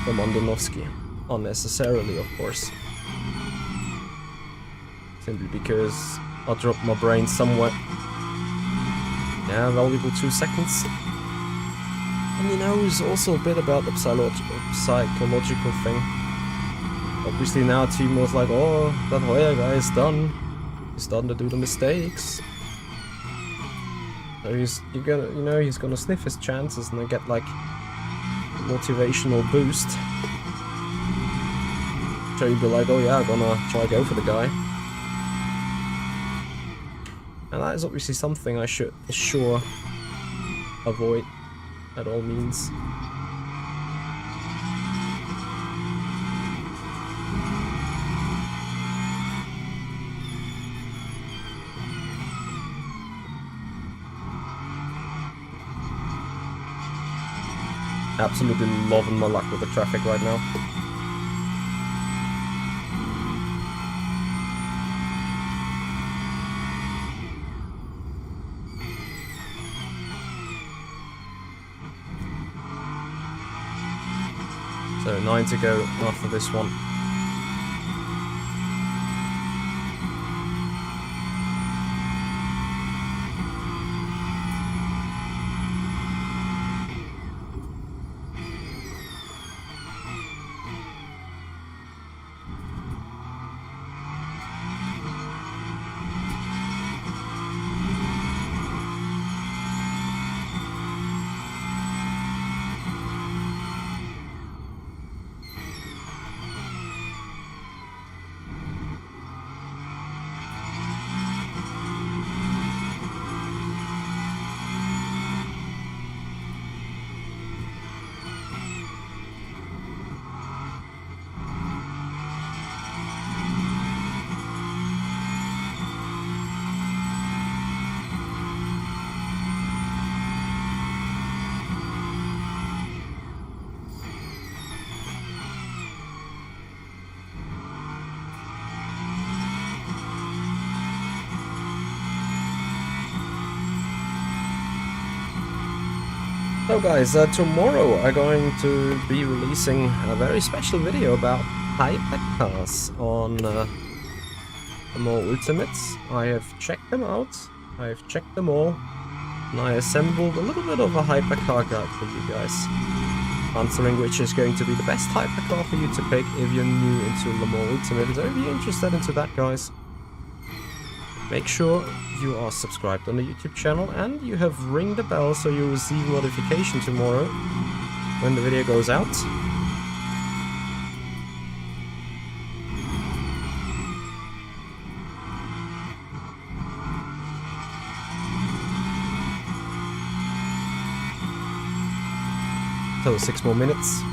From Andonovsky. Unnecessarily, of course. Simply because I dropped my brain somewhere. Yeah, valuable 2 seconds. And you know, it's also a bit about the psychological thing. Obviously now Timo's like, oh, that Hoyer guy is done. He's starting to do the mistakes. So he's gonna sniff his chances and then get like a motivational boost. So he'll be like, oh yeah, I'm gonna try go for the guy. And that is obviously something I should for sure avoid at all means. Absolutely loving my luck with the traffic right now. So 9 to go after this one. So guys, tomorrow I'm going to be releasing a very special video about hypercars on the Mans Ultimates. I have checked them out, I have checked them all, and I assembled a little bit of a hypercar guide for you guys, answering which is going to be the best hypercar for you to pick if you're new into the Mans Ultimate. So if you're interested into that, guys, make sure you are subscribed on the YouTube channel and you have ring the bell so you'll receive notification tomorrow when the video goes out. So 6 more minutes.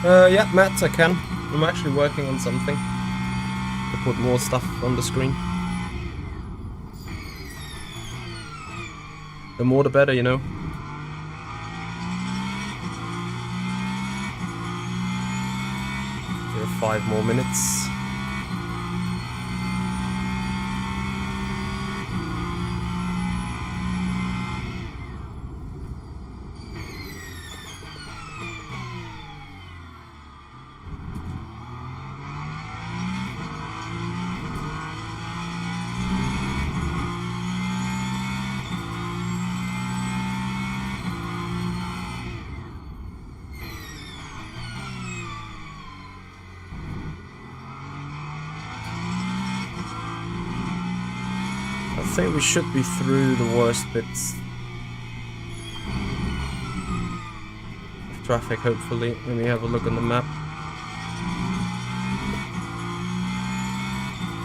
Yeah, Matt, I can. I'm actually working on something to put more stuff on the screen. The more the better, you know. There are 5 more minutes. I think we should be through the worst bits of traffic, hopefully. Let me have a look on the map.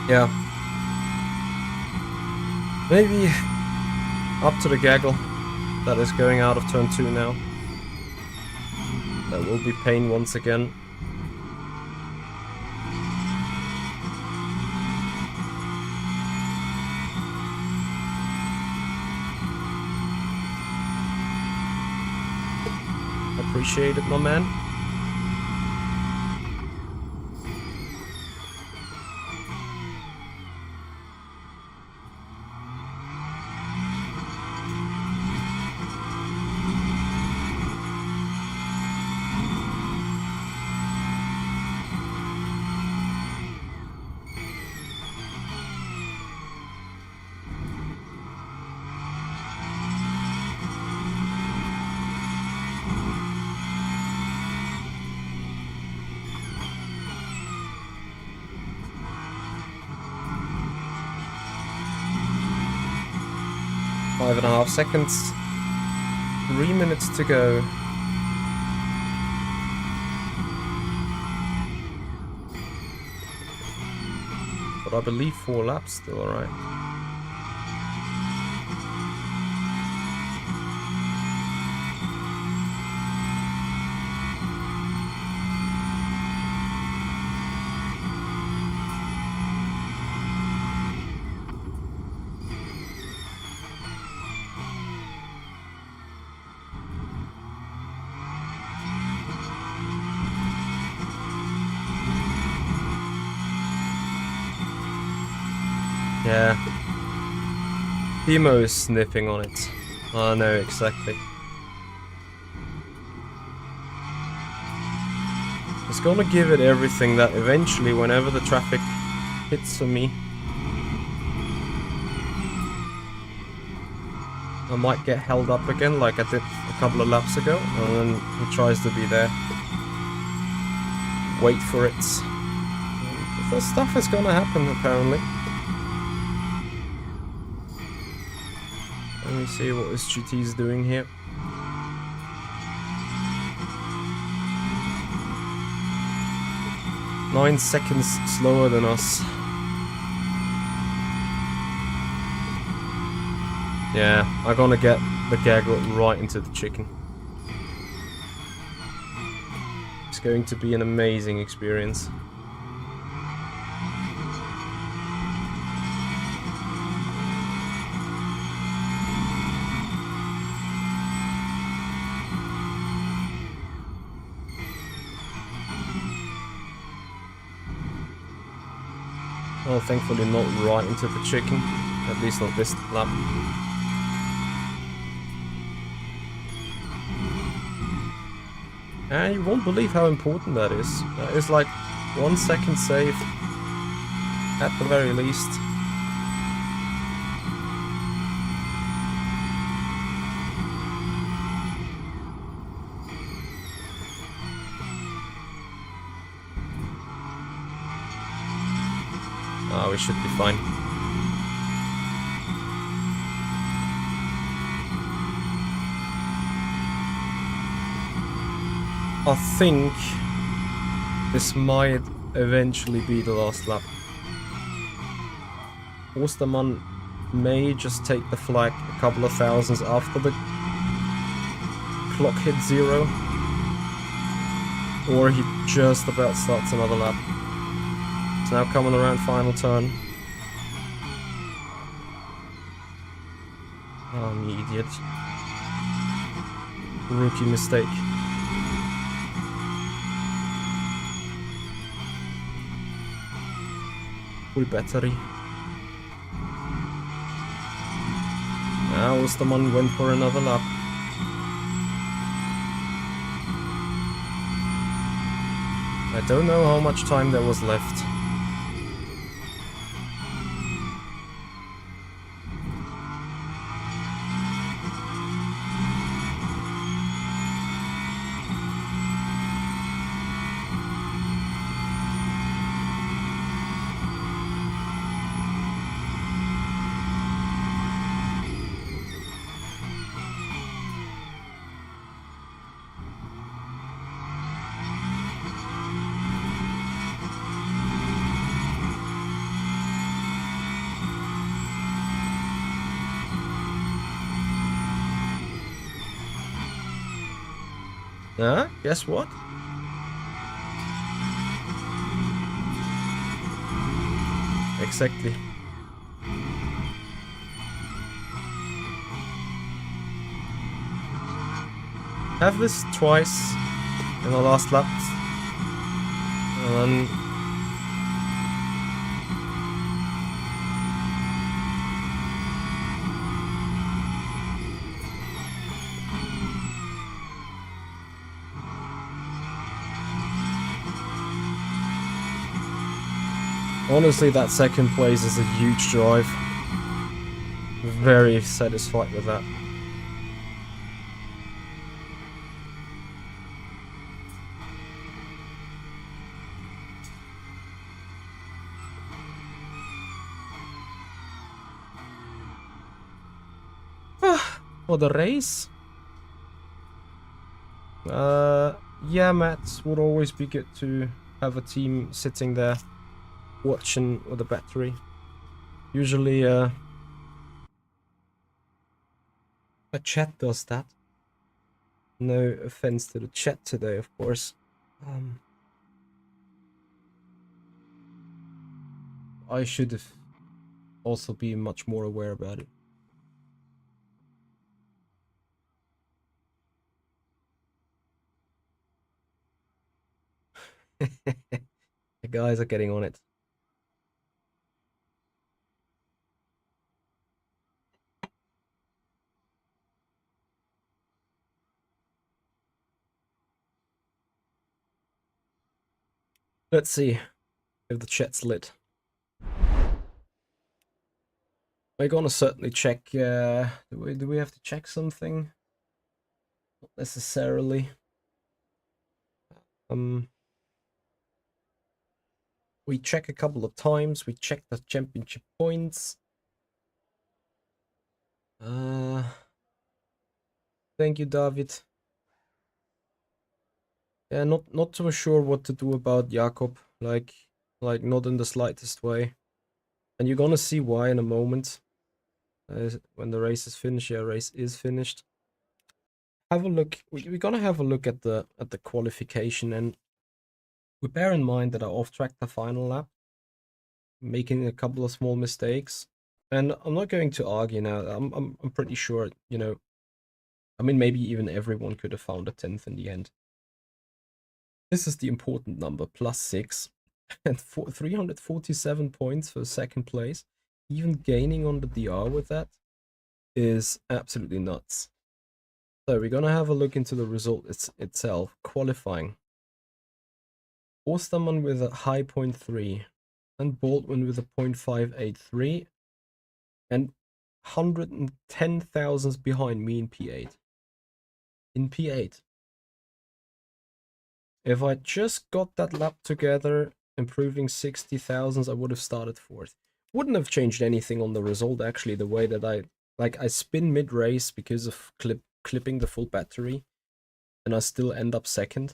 Yeah. Maybe up to the gaggle that is going out of turn 2 now. That will be pain once again. Appreciate it, my man. Five and a half seconds. 3 minutes to go. But I believe 4 laps still, alright. Yeah. Timo is sniffing on it. I know, exactly. It's gonna give it everything that eventually, whenever the traffic hits for me, I might get held up again like I did a couple of laps ago, and then he tries to be there. Wait for it. The stuff is gonna happen, apparently. Let me see what this GT is doing here. Nine seconds slower than us. Yeah, I'm gonna get the gaggle right into the chicken. It's going to be an amazing experience. Well, thankfully not right into the chicken, at least not this lap. And you won't believe how important that is. That is like 1 second saved, at the very least. We should be fine. I think this might eventually be the last lap. Osterman may just take the flag a couple of thousands after the clock hit 0. Or he just about starts another lap. It's now coming around final turn. Oh, you idiot. Rookie mistake. Full battery. Now Osterman went for another lap. I don't know how much time there was left. Guess what? Exactly. Have this twice in the last lap. And honestly, that second place is a huge drive. Very satisfied with that. For the race? Yeah, Matt, would always be good to have a team sitting there watching with a battery. Usually, a chat does that. No offense to the chat today, of course. I should have also been much more aware about it. The guys are getting on it. Let's see if the chat's lit. We're gonna certainly check. Do we have to check something? Not necessarily. We check a couple of times. We check the championship points. Thank you, David. Yeah, not so sure what to do about Jakob. Like not in the slightest way. And you're gonna see why in a moment. When the race is finished. Yeah, race is finished. Have a look. We're gonna have a look at the qualification, and we bear in mind that I off-tracked the final lap, making a couple of small mistakes. And I'm not going to argue now. I'm pretty sure, you know, I mean, maybe even everyone could have found a 10th in the end. This is the important number, +6, and 347 points for second place. Even gaining on the DR with that is absolutely nuts. So we're gonna have a look into the result itself. Qualifying. Osterman with a high 0.3, and Baldwin with a 0.583, and 110 thousandths behind me in P8. In P8. If I just got that lap together, improving 60 thousandths, I would have started 4th. Wouldn't have changed anything on the result, actually, the way that I spin mid-race because of clipping the full battery, and I still end up 2nd.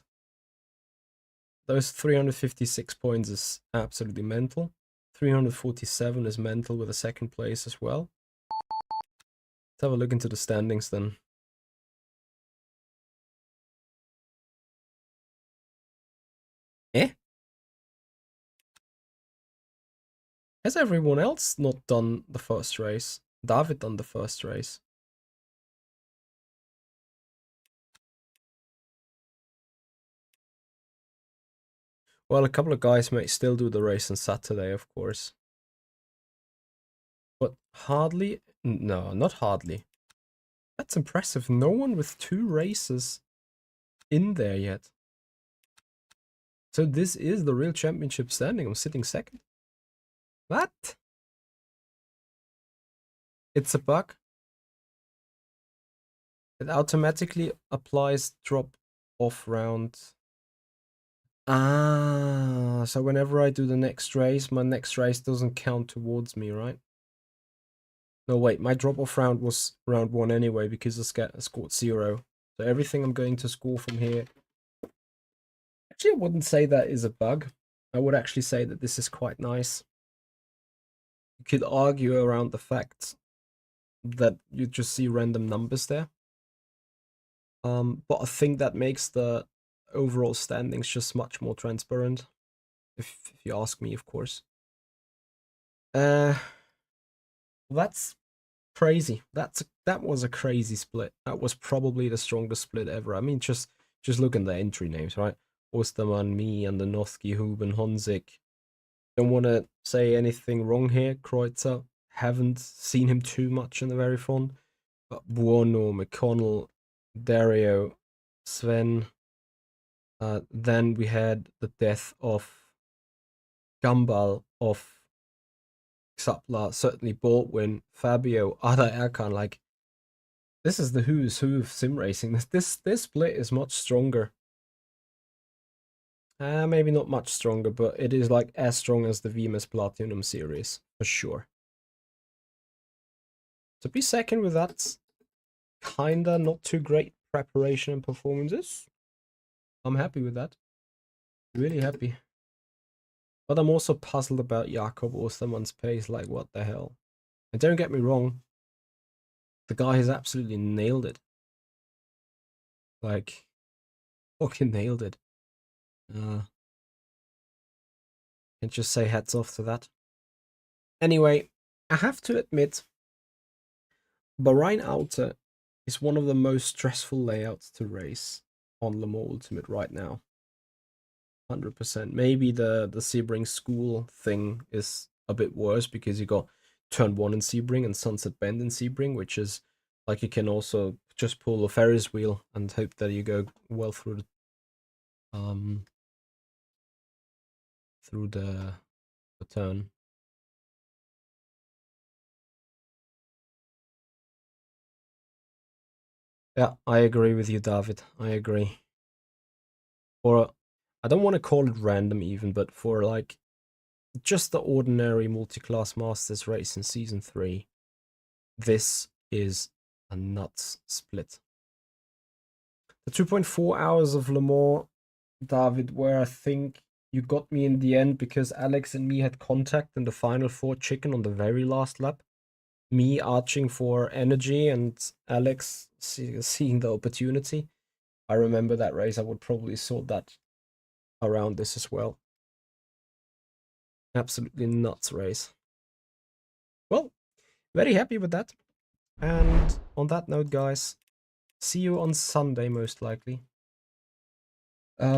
Those 356 points is absolutely mental. 347 is mental with a 2nd place as well. Let's have a look into the standings then. Has everyone else not done the first race? David done the first race. Well, a couple of guys may still do the race on Saturday, of course. But hardly, no, not hardly. That's impressive. No one with 2 races in there yet. So this is the real championship standing. I'm sitting second. What? It's a bug. It automatically applies drop off round. Ah, so whenever I do the next race, my next race doesn't count towards me, right? No, wait, my drop off round was round 1 anyway because I scored 0. So everything I'm going to score from here. Actually, I wouldn't say that is a bug. I would actually say that this is quite nice. You could argue around the fact that you just see random numbers there. But I think that makes the overall standings just much more transparent. If you ask me, of course. That's crazy. That was a crazy split. That was probably the strongest split ever. I mean, just look at the entry names, right? Osterman, me, and the Nothki, Huben, Honzik. Don't want to say anything wrong here. Kreutzer, haven't seen him too much in the very front. But Buono, McConnell, Dario, Sven. Then we had the death of Gambal, of Xapla, certainly Baldwin, Fabio, Ada Erkan. Like, this is the who's who of sim racing. This split is much stronger. Maybe not much stronger, but it is like as strong as the VMS Platinum series, for sure. To be second with that kinda not too great preparation and performances, I'm happy with that. Really happy. But I'm also puzzled about Jakob Ostermann's pace, like what the hell. And don't get me wrong, the guy has absolutely nailed it. Like, fucking nailed it. Can just say hats off to that. Anyway, I have to admit, Bahrain Outer is one of the most stressful layouts to race on Le Mans Ultimate right now. 100%. Maybe the Sebring School thing is a bit worse because you got Turn 1 in Sebring and Sunset Bend in Sebring, which is like you can also just pull a Ferris wheel and hope that you go well through the turn. Yeah, I agree with you, David. I agree. Or I don't want to call it random even, but for like just the ordinary multi-class masters race in season 3, this is a nuts split. The 2.4 hours of Le Mans, David, where I think you got me in the end because Alex and me had contact in the final 4 chicken on the very last lap. Me arching for energy and Alex seeing the opportunity. I remember that race. I would probably sort that around this as well. Absolutely nuts race. Well, very happy with that. And on that note, guys, see you on Sunday most likely.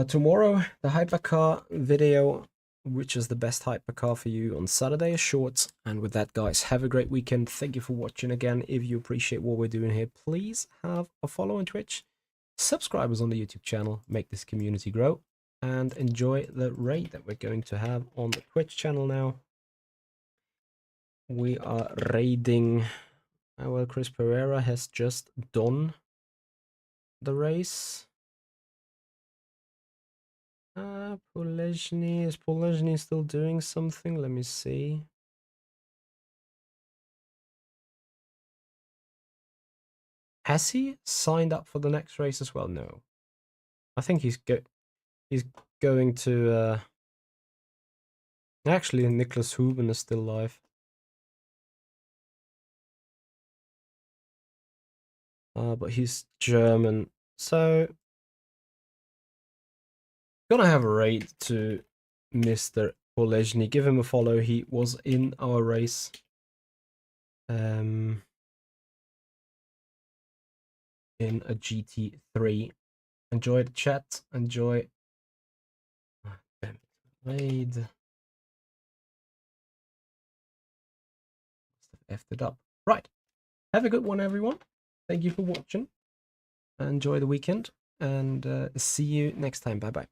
Tomorrow, the hypercar video, which is the best hypercar for you on Saturday, is short. And with that, guys, have a great weekend. Thank you for watching again. If you appreciate what we're doing here, please have a follow on Twitch, subscribers on the YouTube channel, make this community grow, and enjoy the raid that we're going to have on the Twitch channel now. We are raiding. Well, Chris Pereira has just done the race. Polezny. Is Polezny still doing something? Let me see. Has he signed up for the next race as well? No. I think he's going to actually Nicholas Huben is still live. But he's German. So gonna have a raid to Mr. Paul Legeny. Give him a follow. He was in our race. In a GT3. Enjoy the chat. Enjoy. Damn it. Wade. Must have effed it up. Right. Have a good one, everyone. Thank you for watching. Enjoy the weekend. And see you next time. Bye-bye.